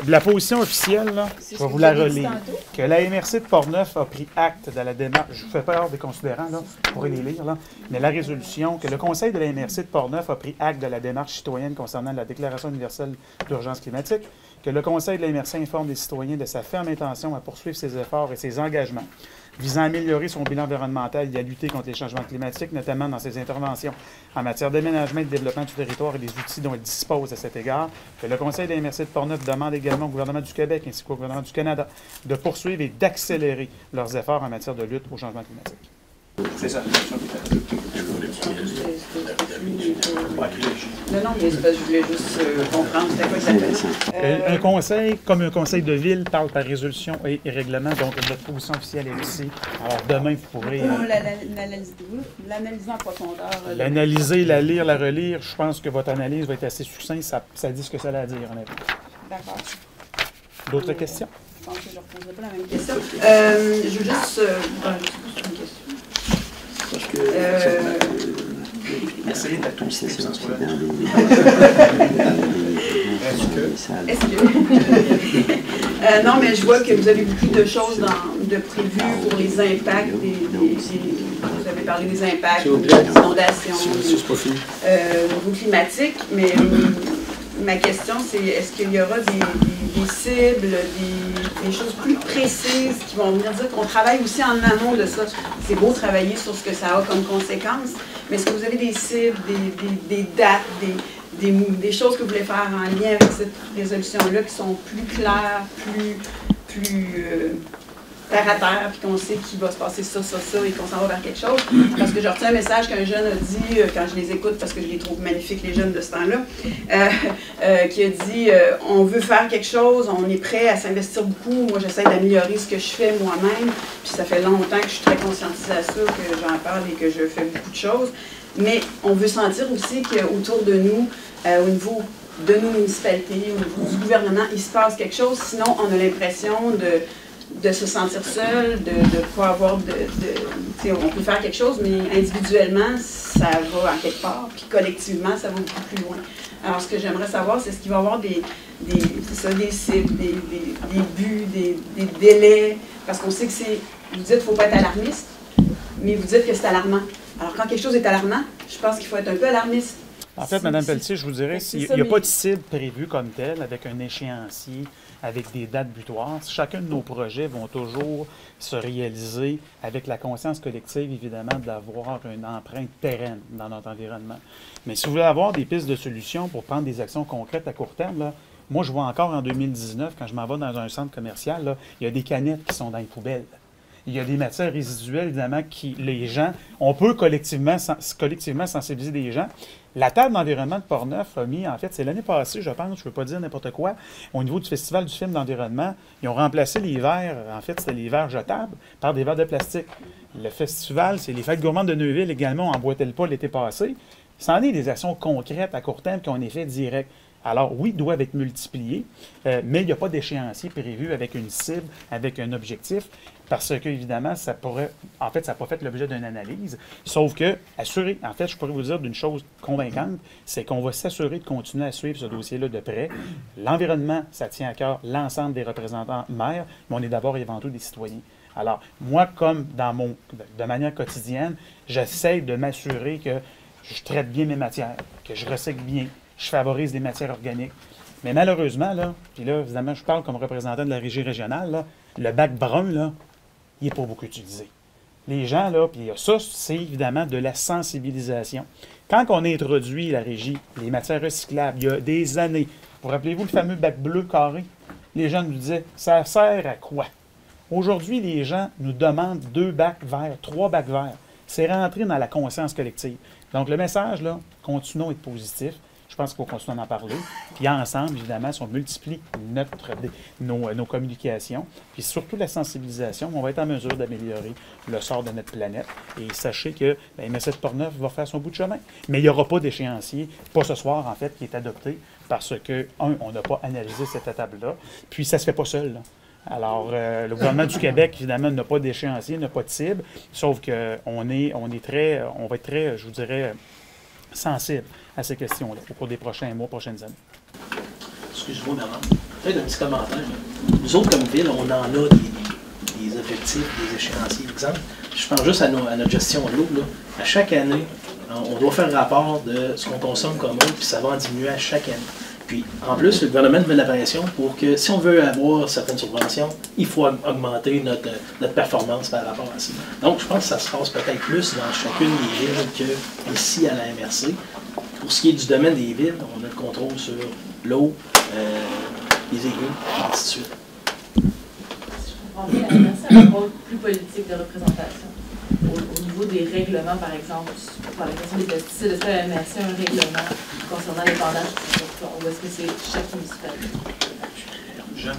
la position officielle, là, je vais vous la relire. Que la MRC de Portneuf a pris acte de la démarche. Je vous fais peur des considérants, là, vous pourrez les lire. Là. Mais la résolution, que le Conseil de la MRC de Portneuf a pris acte de la démarche citoyenne concernant la Déclaration universelle d'urgence climatique. Que le Conseil de la MRC informe les citoyens de sa ferme intention à poursuivre ses efforts et ses engagements visant à améliorer son bilan environnemental et à lutter contre les changements climatiques, notamment dans ses interventions en matière d'aménagement et de développement du territoire et des outils dont elle dispose à cet égard. Que le Conseil de la MRC de Portneuf demande également au gouvernement du Québec ainsi qu'au gouvernement du Canada de poursuivre et d'accélérer leurs efforts en matière de lutte au changement climatique. C'est ça. Non, mais c'est parce que je voulais juste comprendre c'était quoi exactement. Un conseil, comme un conseil de ville, parle par résolution et règlement, donc notre position officielle est ici. Alors demain, vous pourrez... L'analyser en profondeur. L'analyser, la lire, la relire, je pense que votre analyse va être assez succincte, ça dit ce que ça a à dire, honnêtement. D'accord. D'autres questions? Je pense que je ne reposerai pas la même question. Je veux juste... une question. Parce que Est-ce que... non, mais je vois que vous avez beaucoup de choses de prévues pour les impacts vous avez parlé des impacts, des inondations, au niveau climatique, mais ma question c'est est-ce qu'il y aura des cibles, des choses plus précises qui vont venir dire qu'on travaille aussi en amont de ça. C'est beau travailler sur ce que ça a comme conséquence, mais est-ce que vous avez des cibles, des dates, des choses que vous voulez faire en lien avec cette résolution-là qui sont plus claires, plus terre à terre, puis qu'on sait qu'il va se passer ça, et qu'on s'en va vers quelque chose. Parce que je retiens un message qu'un jeune a dit, quand je les écoute, parce que je les trouve magnifiques, les jeunes de ce temps-là, qui a dit on veut faire quelque chose, on est prêt à s'investir beaucoup. Moi, j'essaie d'améliorer ce que je fais moi-même, puis ça fait longtemps que je suis très conscientisée à ça, que j'en parle et que je fais beaucoup de choses. Mais on veut sentir aussi qu'autour de nous, au niveau de nos municipalités, au niveau du gouvernement, il se passe quelque chose. Sinon, on a l'impression de se sentir seul, de ne pas avoir on peut faire quelque chose, mais individuellement, ça va en quelque part, puis collectivement, ça va beaucoup plus loin. Alors, ce que j'aimerais savoir, c'est ce qu'il va y avoir des cibles, des buts, des délais, parce qu'on sait que vous dites qu'il ne faut pas être alarmiste, mais vous dites que c'est alarmant. Alors, quand quelque chose est alarmant, je pense qu'il faut être un peu alarmiste. En fait, Mme Pelletier, je vous dirais, il n'y a pas de cible prévue comme telle, avec un échéancier, avec des dates butoirs. Chacun de nos projets vont toujours se réaliser avec la conscience collective, évidemment, d'avoir une empreinte pérenne dans notre environnement. Mais si vous voulez avoir des pistes de solutions pour prendre des actions concrètes à court terme, là, moi, je vois encore en 2019, quand je m'en vais dans un centre commercial, là, il y a des canettes qui sont dans les poubelles. Il y a des matières résiduelles, évidemment, qui les gens, on peut collectivement sensibiliser des gens. La table d'environnement de Portneuf a mis, en fait, c'est l'année passée, je pense, je ne veux pas dire n'importe quoi, au niveau du Festival du film d'environnement, ils ont remplacé les verres, en fait, c'était les verres jetables, par des verres de plastique. Le festival, c'est les fêtes gourmandes de Neuville également, on emboîtait le pas l'été passé. Ça en est des actions concrètes à court terme qui ont un effet direct. Alors oui, ils doivent être multipliés, mais il n'y a pas d'échéancier prévu avec une cible, avec un objectif, parce que, évidemment, ça pourrait, en fait, ça n'a pas fait l'objet d'une analyse, sauf que, assurer, en fait, je pourrais vous dire d'une chose convaincante, c'est qu'on va s'assurer de continuer à suivre ce dossier-là de près. L'environnement, ça tient à cœur l'ensemble des représentants maires, mais on est d'abord et avant tout des citoyens. Alors, moi, comme de manière quotidienne, j'essaie de m'assurer que je traite bien mes matières, que je recycle bien, je favorise des matières organiques. Mais malheureusement, là, puis là, évidemment, je parle comme représentant de la régie régionale, là, le bac brun, là, il n'est pas beaucoup utilisé. Les gens, là, puis ça, c'est évidemment de la sensibilisation. Quand on a introduit la régie, les matières recyclables, il y a des années, vous rappelez-vous le fameux bac bleu carré? Les gens nous disaient, ça sert à quoi? Aujourd'hui, les gens nous demandent 2 bacs verts, 3 bacs verts. C'est rentré dans la conscience collective. Donc, le message, là, continuons à être positif. Je pense qu'il faut continuer à en parler. Puis ensemble, évidemment, si on multiplie nos communications, puis surtout la sensibilisation, on va être en mesure d'améliorer le sort de notre planète. Et sachez que MSF Portneuf va faire son bout de chemin. Mais il n'y aura pas d'échéancier, pas ce soir, en fait, qui est adopté, parce que, on n'a pas analysé cette étape-là. Puis ça ne se fait pas seul, là. Alors, le gouvernement du Québec, évidemment, n'a pas d'échéancier, n'a pas de cible, sauf qu'on va être très, je vous dirais, sensible à ces questions-là au cours des prochains mois, prochaines années. Excusez-moi, Bernard. Peut-être un petit commentaire. Nous autres, comme ville, on en a des effectifs, des échéanciers. Exemple, je pense juste à notre gestion de l'eau. À chaque année, on doit faire un rapport de ce qu'on consomme comme eau, puis ça va en diminuer à chaque année. Puis, en plus, le gouvernement met de la pression pour que, si on veut avoir certaines subventions, il faut augmenter notre performance par rapport à ça. Donc, je pense que ça se passe peut-être plus dans chacune des villes qu'ici à la MRC. Pour ce qui est du domaine des villes, on a le contrôle sur l'eau, les égouts, et ainsi de suite. Je comprends bien, la MRC a un rôle plus politique de représentation. Au niveau des règlements, par exemple, pour la question des pesticides, est-ce que la MRC a un règlement concernant l'épandage ou est-ce que c'est chaque municipalité? Jean?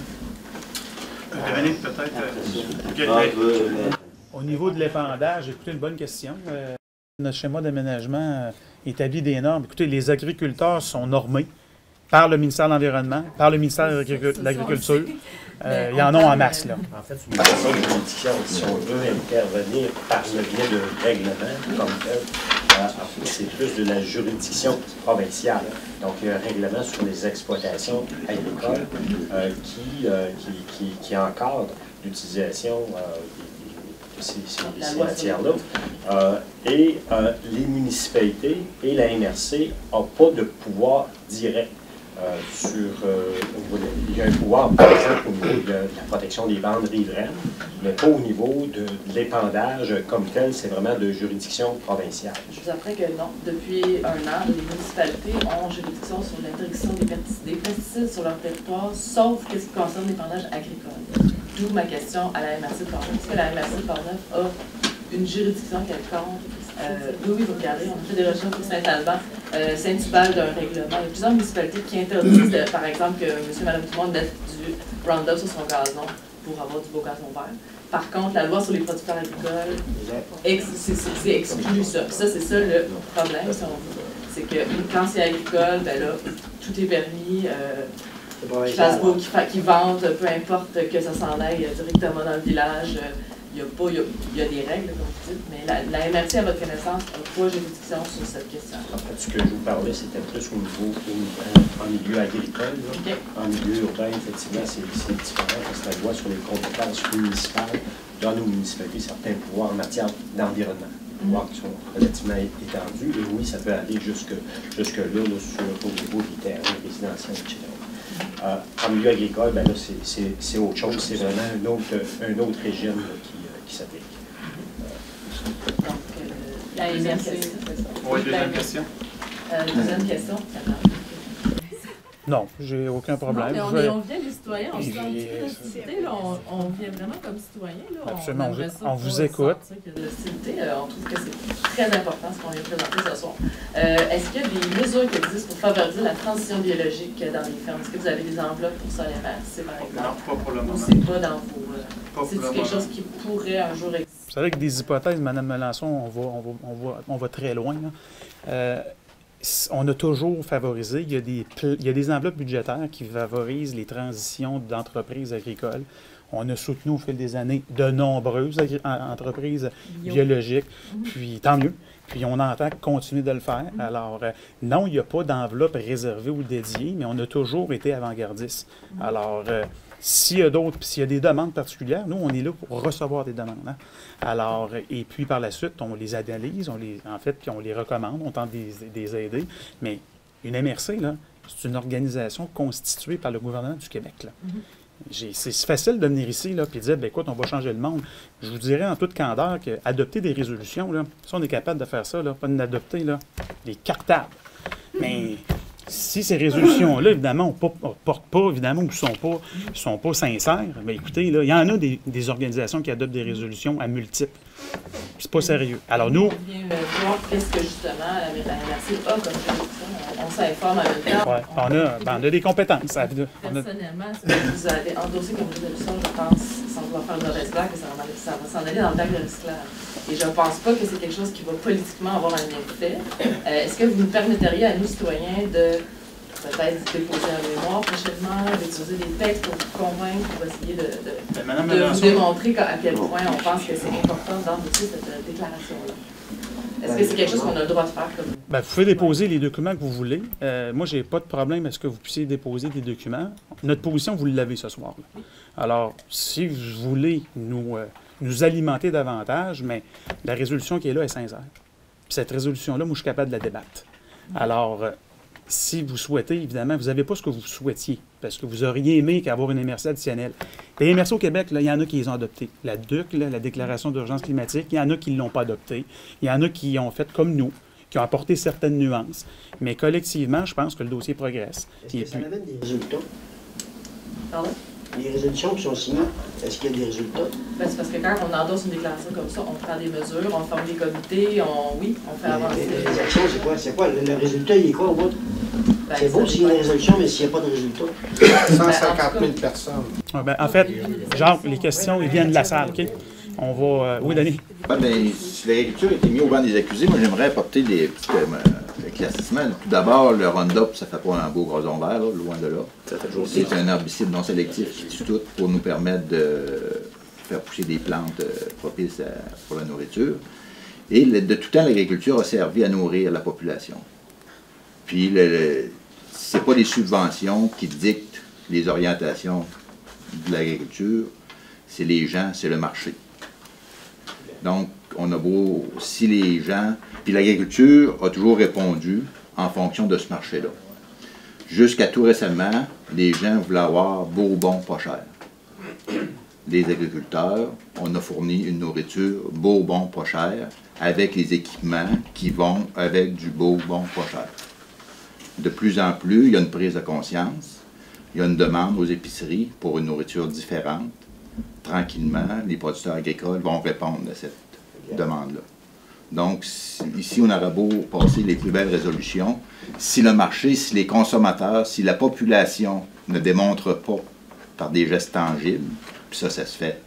Véronique, peut-être. Au niveau de l'épandage, écoutez, une bonne question. Notre schéma d'aménagement établit des normes. Écoutez, les agriculteurs sont normés par le ministère de l'Environnement, par le ministère de l'Agriculture. Il y en a en masse, là. En fait, c'est une question de juridiction. Si on veut intervenir par le biais de règlement comme tel, c'est plus de la juridiction provinciale. Donc, il y a un règlement sur les exploitations agricoles qui encadre l'utilisation de ces matières-là. Et les municipalités et la MRC n'ont pas de pouvoir direct il y a un pouvoir, par exemple, au niveau de la protection des bandes riveraines, mais pas au niveau de l'épandage comme tel, c'est vraiment de juridiction provinciale. Je vous apprends que non. Depuis un an, les municipalités ont juridiction sur l'interdiction des pesticides sur leur territoire, sauf ce qui concerne l'épandage agricole. D'où ma question à la MRC de Portneuf. Est-ce que la MRC de Portneuf a une juridiction quelconque? Oui, vous regardez, on a fait des recherches pour Saint-Alban, Saint-Hubert d'un règlement. Il y a plusieurs municipalités qui interdisent, par exemple, que monsieur et madame tout le monde mette du Roundup sur son gazon pour avoir du beau gazon vert. Par contre, la loi sur les producteurs agricoles, c'est exclu ça. Puis ça, c'est ça le problème, si on veut. C'est que quand c'est agricole, ben là, tout est permis. Qui vendent, peu importe que ça s'en aille directement dans le village. Il y a des règles, comme vous dites, mais la MRC, à votre connaissance, n'a pas juridiction sur cette question. En fait, ce que je vous parlais, c'était plus au niveau en milieu agricole. Okay. En milieu urbain, effectivement, c'est différent parce que la loi sur les compétences municipales donne aux municipalités certains pouvoirs en matière d'environnement. voire qui sont relativement étendues. Et oui, ça peut aller jusque-là, au niveau des terrains résidentiels, etc. En milieu agricole, ben là, c'est autre chose. C'est vraiment un autre régime là, qui s'applique. La merci. Oui, deuxième question. Deuxième question. Non, j'ai aucun problème. Non, on vient des citoyens, on se sent un petit peu d'hostilité, là, on vient vraiment comme citoyen. Là, absolument, on vous écoute. On trouve que c'est très important ce qu'on vient présenter ce soir. Est-ce qu'il y a des mesures qui existent pour favoriser la transition biologique dans les fermes? Est-ce que vous avez des enveloppes pour ça, les maires, par exemple? Non, pas pour le moment. Ou c'est pas dans vos... C'est quelque chose qui pourrait un jour exister? Vous savez que des hypothèses, Mme Melançon, on va très loin. On a toujours favorisé, il y a des enveloppes budgétaires qui favorisent les transitions d'entreprises agricoles. On a soutenu au fil des années de nombreuses entreprises biologiques, puis tant mieux. Puis on entend continuer de le faire. Alors, non, il n'y a pas d'enveloppe réservée ou dédiée, mais on a toujours été avant-gardistes. Alors, s'il y a des demandes particulières, nous, on est là pour recevoir des demandes. Hein? Alors, et puis par la suite, on les analyse, puis on les recommande, on tente de les aider. Mais une MRC, là, c'est une organisation constituée par le gouvernement du Québec. Là. C'est facile de venir ici et de dire, bien, écoute, on va changer le monde. Je vous dirais en toute candeur qu'adopter des résolutions, là, si on est capable de faire ça, là, pas d'adopter des cartables. Mais si ces résolutions-là, évidemment, ne portent pas, évidemment, ou ne sont pas sincères, bien, écoutez, là, il y en a des organisations qui adoptent des résolutions à multiples. C'est pas sérieux. Alors, nous... On vient voir qu'est-ce que, justement, la MRC a comme résolution. On s'informe en même temps. Ouais, on a des compétences. Personnellement, ce que vous avez endossé comme résolution, je pense, sans vouloir faire de mauvaise blague, que ça va s'en aller dans le bac de recyclage. Et je ne pense pas que c'est quelque chose qui va politiquement avoir un effet. Est-ce que vous nous permetteriez à nous, citoyens, de peut-être déposer un mémoire prochainement, d'utiliser des textes pour vous convaincre, pour essayer de vous démontrer à quel point on pense que c'est important d'endosser cette déclaration-là? Est-ce que c'est quelque chose qu'on a le droit de faire comme... Bien, vous pouvez déposer les documents que vous voulez. Moi, je n'ai pas de problème à ce que vous puissiez déposer des documents. Notre position, vous l'avez ce soir. Là. Alors, si vous voulez nous alimenter davantage, mais la résolution qui est là est sincère. Puis cette résolution-là, moi, je suis capable de la débattre. Alors, si vous souhaitez, évidemment, vous n'avez pas ce que vous souhaitiez, parce que vous auriez aimé qu'avoir une MRC additionnelle. Les MRC au Québec, là, il y en a qui les ont adoptées. La DUC, là, la Déclaration d'urgence climatique, il y en a qui ne l'ont pas adoptée. Il y en a qui ont fait comme nous, qui ont apporté certaines nuances. Mais collectivement, je pense que le dossier progresse. Est-ce que ça amène des résultats? Pardon? Les résolutions qui sont signées, est-ce qu'il y a des résultats? Ben, c'est parce que quand on endosse une déclaration comme ça, on prend des mesures, on forme des comités, on fait avancer. Les actions, c'est quoi? Le résultat, il est quoi au bout? Ben, c'est beau s'il y a une résolution, mais s'il n'y a pas de résultat. 150 000 personnes. Ben, en fait, Jacques, les questions, ils viennent de la salle, OK? On va... oui, Denis? Ben, si l'agriculture a été mise au banc des accusés, moi, j'aimerais apporter des petits éclaircissements. Tout d'abord, le Roundup, ça ne fait pas un beau gazon vert, là, loin de là. C'est un herbicide non sélectif qui tue tout pour nous permettre de faire pousser des plantes propices pour la nourriture. Et de tout temps, l'agriculture a servi à nourrir la population. Puis, ce n'est pas les subventions qui dictent les orientations de l'agriculture, c'est les gens, c'est le marché. Donc, on a beau, si les gens... Puis l'agriculture a toujours répondu en fonction de ce marché-là. Jusqu'à tout récemment, les gens voulaient avoir beau, bon, pas cher. Les agriculteurs, on a fourni une nourriture beau, bon, pas cher, avec les équipements qui vont avec du beau, bon, pas cher. De plus en plus, il y a une prise de conscience, il y a une demande aux épiceries pour une nourriture différente. Tranquillement, les producteurs agricoles vont répondre à cette demande-là. Donc, ici, on aura beau passer les plus belles résolutions. Si le marché, si les consommateurs, si la population ne démontre pas par des gestes tangibles, puis ça se fait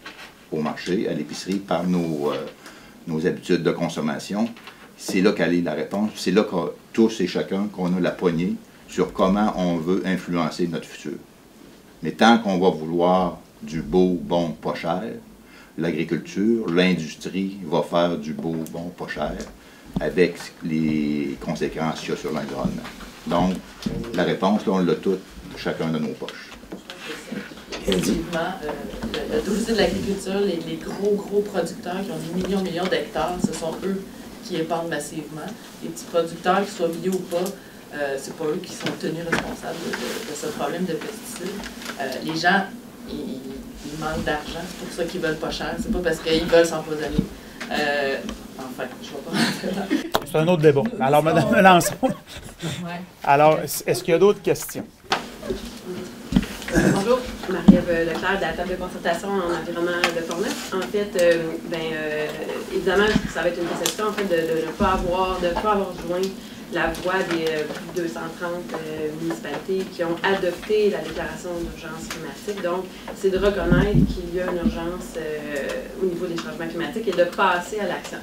au marché, à l'épicerie, par nos habitudes de consommation, c'est là qu'elle est la réponse. C'est là que tous et chacun qu'on a la poignée sur comment on veut influencer notre futur. Mais tant qu'on va vouloir du beau, bon, pas cher, l'agriculture, l'industrie va faire du beau, bon, pas cher, avec les conséquences qu'il y a sur l'environnement. Donc, la réponse, là, on l'a toute, chacun de nos poches. Effectivement, le dossier de l'agriculture, les gros producteurs qui ont des millions d'hectares, ce sont eux qui épandent massivement. Les petits producteurs, qu'ils soient bio ou pas, c'est pas eux qui sont tenus responsables de ce problème de pesticides. Les gens, ils manquent d'argent, c'est pour ça qu'ils veulent pas cher, c'est pas parce qu'ils veulent s'empoisonner. Enfin, je ne vais pas rentrer là. C'est un autre débat. Alors, Mme Melançon. Ouais. Alors, est-ce qu'il y a d'autres questions? Bonjour, Marie-Ève Leclerc de la table de concertation en environnement de Portneuf. En fait, évidemment, ça va être une déception en fait, de ne pas avoir joint la voix des plus de 230 municipalités qui ont adopté la déclaration d'urgence climatique. Donc, c'est de reconnaître qu'il y a une urgence au niveau des changements climatiques et de passer à l'action.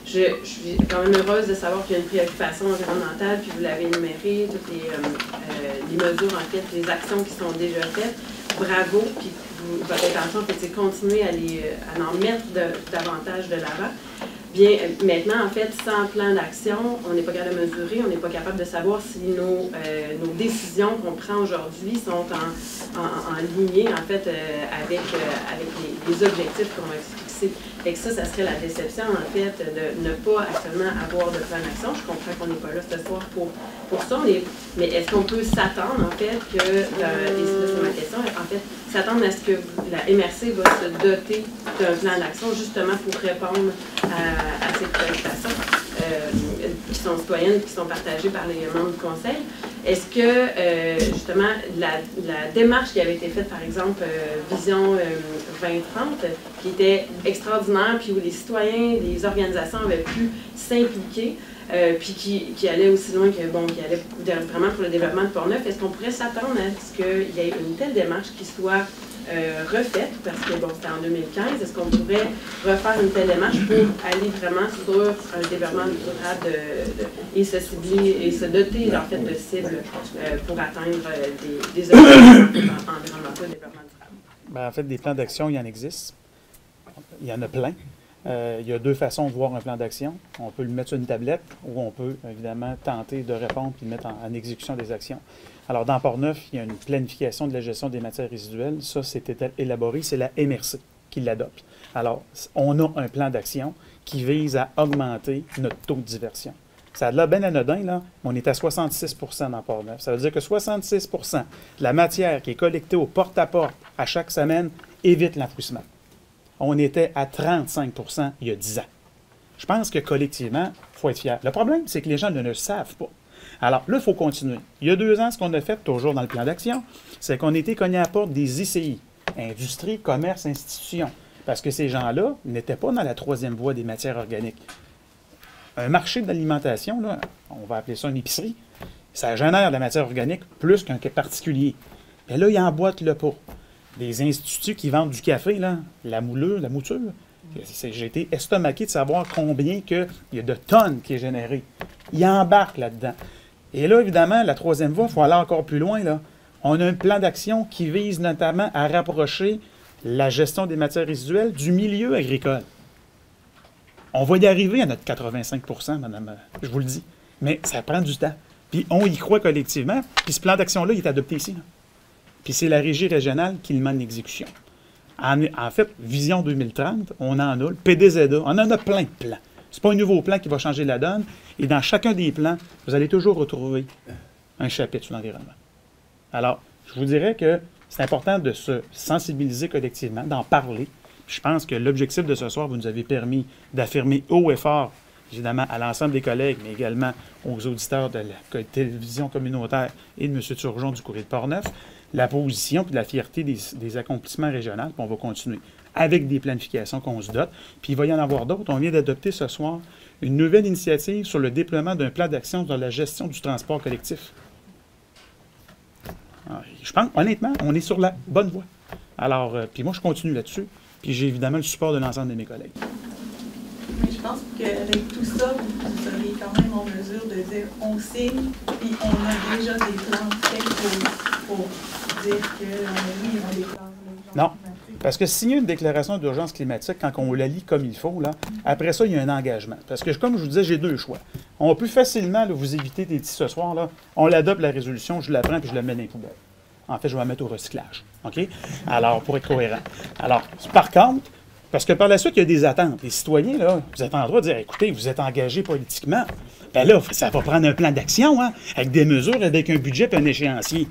Je suis quand même heureuse de savoir qu'il y a une préoccupation environnementale, puis vous l'avez énuméré, toutes les mesures, en fait, les actions qui sont déjà faites. Bravo, puis votre intention, c'est de continuer à en mettre davantage de l'avant. Bien, maintenant, en fait, sans plan d'action, on n'est pas capable de mesurer, on n'est pas capable de savoir si nos décisions qu'on prend aujourd'hui sont en lignée, en fait, avec les objectifs qu'on va se fixer. Fait que ça serait la déception, en fait, de ne pas actuellement avoir de plan d'action. Je comprends qu'on n'est pas là ce soir pour ça, mais est-ce qu'on peut s'attendre, en fait, que, et c'est ma question, en fait, s'attendre à ce que la MRC va se doter d'un plan d'action justement pour répondre à ces préoccupations qui sont citoyennes, qui sont partagées par les membres du Conseil. Est-ce que, justement, la démarche qui avait été faite, par exemple, Vision 2030, qui était extraordinaire, puis où les citoyens, les organisations avaient pu s'impliquer, puis qui allait aussi loin que, bon, qui allait vraiment pour le développement de Portneuf, est-ce qu'on pourrait s'attendre à ce qu'il y ait une telle démarche qui soit refaite, parce que bon, c'était en 2015, est-ce qu'on pourrait refaire une telle démarche pour aller vraiment sur un développement durable et se cibler et se doter en fait de cibles pour atteindre des objectifs environnementaux de développement durable? Bien, en fait, des plans d'action, il y en existe. Il y en a plein. Il y a deux façons de voir un plan d'action. On peut le mettre sur une tablette ou on peut évidemment tenter de répondre et mettre en exécution des actions. Alors, dans Portneuf, il y a une planification de la gestion des matières résiduelles. Ça, c'était élaboré, c'est la MRC qui l'adopte. Alors, on a un plan d'action qui vise à augmenter notre taux de diversion. Ça a de l'air bien anodin, là, mais on est à 66 % dans Portneuf. Ça veut dire que 66 % de la matière qui est collectée au porte-à-porte à chaque semaine évite l'enfouissement. On était à 35 % il y a 10 ans. Je pense que collectivement, il faut être fier. Le problème, c'est que les gens ne le savent pas. Alors là, il faut continuer. Il y a 2 ans, ce qu'on a fait, toujours dans le plan d'action, c'est qu'on était cogné à la porte des ICI, industrie, commerce, institutions, parce que ces gens-là n'étaient pas dans la 3e voie des matières organiques. Un marché de l'alimentation, là, on va appeler ça une épicerie, ça génère de la matière organique plus qu'un particulier. Mais là, ils emboîtent le pas. Des instituts qui vendent du café, là, la mouture, j'ai été estomaqué de savoir combien il y a de tonnes qui est générées. Ils embarquent là-dedans. Et là, évidemment, la 3e voie, il faut aller encore plus loin, là. On a un plan d'action qui vise notamment à rapprocher la gestion des matières résiduelles du milieu agricole. On va y arriver à notre 85 %, madame, je vous le dis. Mais ça prend du temps. Puis on y croit collectivement. Puis ce plan d'action-là, il est adopté ici, là. Puis c'est la régie régionale qui le mène l'exécution. En fait, Vision 2030, on en a, le PDZA, on en a plein de plans. Ce n'est pas un nouveau plan qui va changer la donne. Et dans chacun des plans, vous allez toujours retrouver un chapitre sur l'environnement. Alors, je vous dirais que c'est important de se sensibiliser collectivement, d'en parler. Puis je pense que l'objectif de ce soir, vous nous avez permis d'affirmer haut et fort, évidemment, à l'ensemble des collègues, mais également aux auditeurs de la télévision communautaire et de M. Turgeon du Courrier de Portneuf, la position et la fierté des accomplissements régionaux. Puis on va continuer avec des planifications qu'on se dote. Puis il va y en avoir d'autres. On vient d'adopter ce soir une nouvelle initiative sur le déploiement d'un plan d'action dans la gestion du transport collectif. Alors, je pense, honnêtement, on est sur la bonne voie. Alors, puis moi, je continue là-dessus. Puis j'ai évidemment le support de l'ensemble de mes collègues. Mais je pense qu'avec tout ça, vous serez quand même en mesure de dire on signe, puis on a déjà des plans faits pour dire que oui, on a des plans. Non, parce que signer une déclaration d'urgence climatique, quand on la lit comme il faut, là, après ça, il y a un engagement. Parce que, comme je vous disais, j'ai 2 choix. On peut facilement là, vous éviter des petits ce soir, là, on l'adopte la résolution, je la prends puis je la mets dans les poubelles. En fait, je vais la mettre au recyclage. OK? Alors, pour être cohérent. Alors, par contre, Parce que par la suite, il y a des attentes. Les citoyens, là, vous êtes en droit de dire, écoutez, vous êtes engagés politiquement. Ben là, ça va prendre un plan d'action, hein, avec des mesures, avec un budget et un échéancier.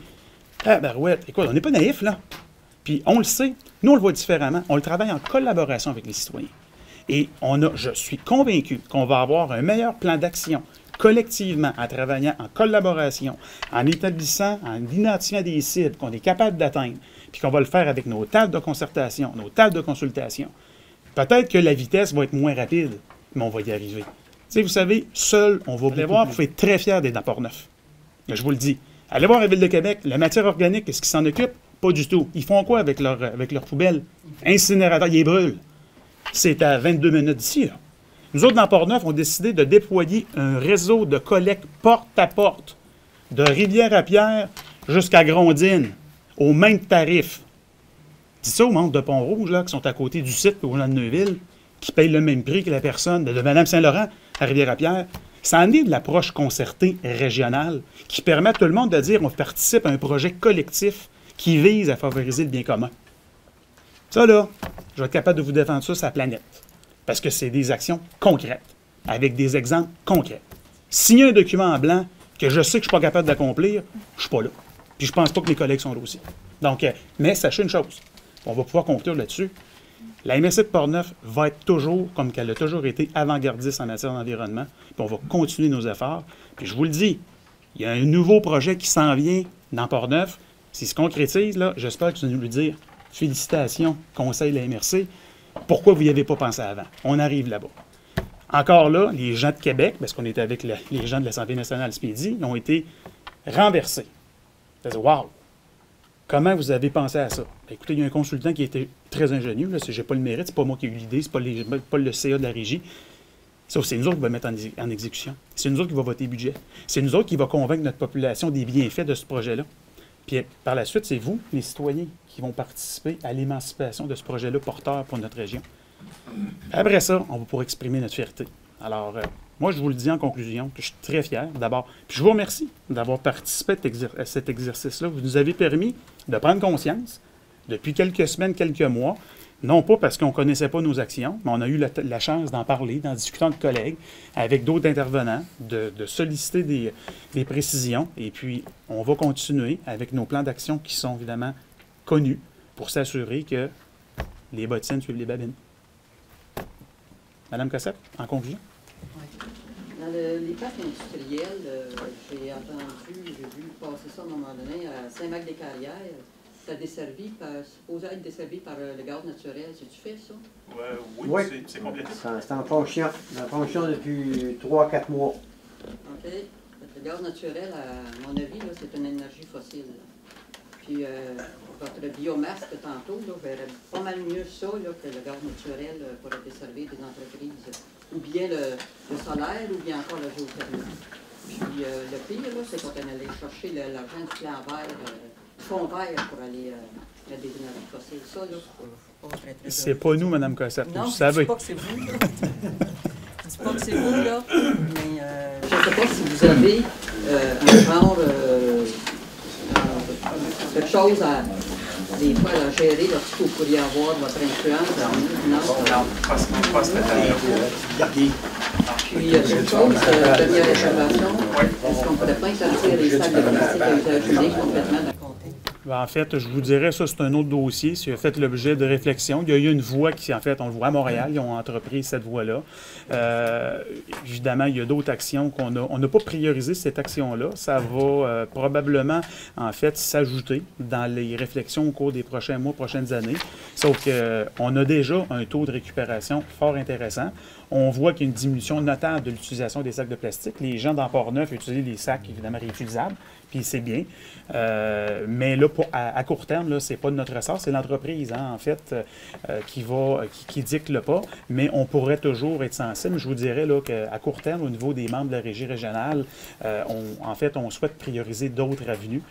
Ah, barouette, écoute, on n'est pas naïfs, là. Puis on le sait, nous, on le voit différemment. On le travaille en collaboration avec les citoyens. Et je suis convaincu qu'on va avoir un meilleur plan d'action collectivement, en travaillant en collaboration, en établissant, en identifiant des cibles qu'on est capable d'atteindre, puis qu'on va le faire avec nos tables de concertation, nos tables de consultation. Peut-être que la vitesse va être moins rapide, mais on va y arriver. Tu sais, vous savez, seul, on va aller voir, vous êtes très fiers d'être dans Port-Neuf. Je vous le dis. Allez voir la Ville de Québec, la matière organique, est-ce qu'ils s'en occupent? Pas du tout. Ils font quoi avec leurs poubelles? Incinérateurs, ils les brûlent. C'est à 22 minutes d'ici, là. Nous autres, dans Port-Neuf, on a décidé de déployer un réseau de collecte porte à porte, de Rivière-à-Pierre jusqu'à Grondines, au même tarif. Dis ça aux membres de Pont-Rouge, là, qui sont à côté du site au Jean de Neuville, qui payent le même prix que la personne de Mme Saint-Laurent à Rivière-à-Pierre. Ça en est de l'approche concertée régionale qui permet à tout le monde de dire on participe à un projet collectif qui vise à favoriser le bien commun. Ça, là, je vais être capable de vous défendre ça sur la planète. Parce que c'est des actions concrètes, avec des exemples concrets. Signer un document en blanc que je sais que je ne suis pas capable d'accomplir, je ne suis pas là. Puis je ne pense pas que mes collègues sont là aussi. Donc, mais sachez une chose, on va pouvoir conclure là-dessus. La MRC de Port-Neuf va être toujours, comme qu'elle a toujours été, avant-gardiste en matière d'environnement. Puis on va continuer nos efforts. Puis je vous le dis, il y a un nouveau projet qui s'en vient dans Port-Neuf. S'il se concrétise, là, j'espère que vous allez nous le dire. Félicitations, Conseil de la MRC. Pourquoi vous n'y avez pas pensé avant? On arrive là-bas. Encore là, les gens de Québec, parce qu'on était avec les gens de l'Assemblée nationale ce midi, ils ont été renversés. Ils ont dit, wow! Comment vous avez pensé à ça? Écoutez, il y a un consultant qui était très ingénieux. Je n'ai pas le mérite, c'est pas moi qui ai eu l'idée, c'est pas le CA de la régie. C'est nous autres qui va mettre en exécution. C'est nous autres qui va voter le budget. C'est nous autres qui va convaincre notre population des bienfaits de ce projet-là. Puis par la suite, c'est vous, les citoyens, qui vont participer à l'émancipation de ce projet-là porteur pour notre région. Après ça, on va pouvoir exprimer notre fierté. Alors, moi, je vous le dis en conclusion, que je suis très fier d'abord. Puis je vous remercie d'avoir participé à cet exercice-là. Vous nous avez permis de prendre conscience depuis quelques semaines, quelques mois, non pas parce qu'on ne connaissait pas nos actions, mais on a eu la chance d'en parler, d'en discuter entre collègues, avec d'autres intervenants, de solliciter des précisions. Et puis, on va continuer avec nos plans d'action qui sont évidemment connus pour s'assurer que les bottines suivent les babines. Madame Cossette, en conclusion? Oui. Dans les parcs industriels, j'ai vu passer ça à un moment donné à Saint-Marc-des-Carrières. C'est supposé être desservi par le gaz naturel. C'est-tu fait, ça? Oui, c'est complété. C'est en fonction. Depuis 3-4 mois. OK. Le gaz naturel, à mon avis, c'est une énergie fossile. Puis, votre biomasse de tantôt, verrait pas mal mieux ça que le gaz naturel pour desservir des entreprises. Ou bien le solaire, ou bien encore le géothermie. Puis, le pire, c'est quand on allait chercher l'argent du plan vert, du fonds vert pour aller mettre des énergies fossiles. Ça, là, c'est pas nous, Mme Cossette, non, vous savez. Je ne dis pas que c'est vous, là. Je dis pas que c'est vous, là. Mais je ne sais pas si vous avez un genre quelque chose des fois à gérer lorsque vous pourriez avoir votre influence dans nous. Non, pas cette étape-là. Puis, il y a quelque chose, dernière intervention, est-ce qu'on ne pourrait pas interdire les sacs de plastique à usage unique complètement de compter? En fait, je vous dirais, ça, c'est un autre dossier. Ça a fait l'objet de réflexion. Il y a eu une voie qui, en fait, on le voit à Montréal, ils ont entrepris cette voie-là. Évidemment, il y a d'autres actions on n'a pas priorisé cette action-là. Ça va probablement, en fait, s'ajouter dans les réflexions au cours des prochains mois, prochaines années. Sauf qu'on a déjà un taux de récupération fort intéressant. On voit qu'il y a une diminution notable de l'utilisation des sacs de plastique. Les gens dans Port-Neuf utilisent des sacs, évidemment, réutilisables, puis c'est bien. Mais là, à court terme, ce n'est pas de notre ressort, c'est l'entreprise, en fait, qui dicte le pas. Mais on pourrait toujours être sensible. Je vous dirais qu'à court terme, au niveau des membres de la régie régionale, on souhaite prioriser d'autres avenues.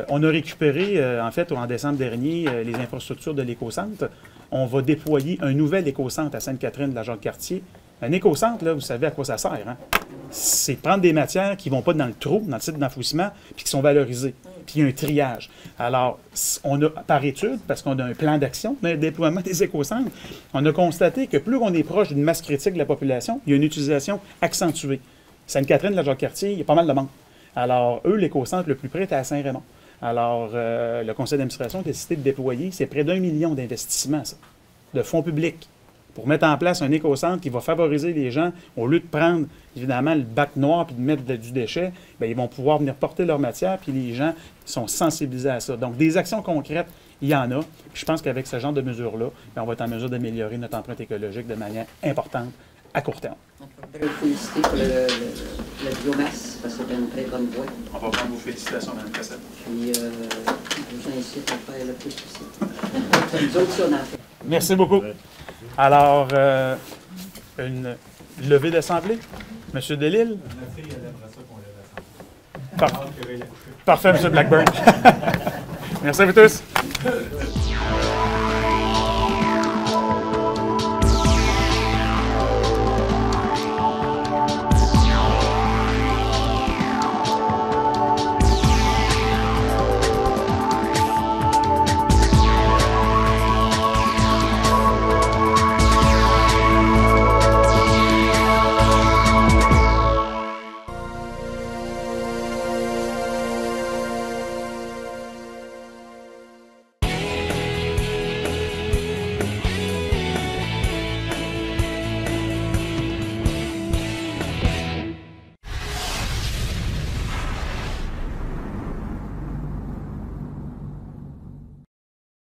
On a récupéré, en fait, en décembre dernier, les infrastructures de l'écocentre. On va déployer un nouvel écocentre à Sainte-Catherine de la Jacques-Cartier. Un écocentre, là, vous savez à quoi ça sert, hein? C'est prendre des matières qui ne vont pas dans le trou, dans le site d'enfouissement, puis qui sont valorisées. puis un triage. Alors, on a, par étude, parce qu'on a un plan d'action, on a un déploiement des écocentres, on a constaté que plus on est proche d'une masse critique de la population, il y a une utilisation accentuée. Sainte-Catherine, la Jacques-Cartier, il y a pas mal de monde. Alors, eux, l'écocentre le plus près était à Saint-Raymond. Alors, le conseil d'administration a décidé de déployer, c'est près d'1 million d'investissements, ça, de fonds publics, pour mettre en place un écocentre qui va favoriser les gens, au lieu de prendre, évidemment, le bac noir puis de mettre du déchet, bien, ils vont pouvoir venir porter leur matière, puis les gens sont sensibilisés à ça. Donc, des actions concrètes, il y en a. Puis je pense qu'avec ce genre de mesures-là, bien, on va être en mesure d'améliorer notre empreinte écologique de manière importante à court terme. Je voudrais vous féliciter pour la biomasse, parce que c'est une très bonne voie. On va prendre vos félicitations, Mme Cassette. Puis, je vous incite à faire le plus possible. Nous autres, si on en fait. Merci beaucoup. Alors, une levée d'assemblée. Monsieur Delisle? La fille, elle aimerait ça qu'on lève l'assemblée. Parfait, M. Blackburn. Merci à vous tous.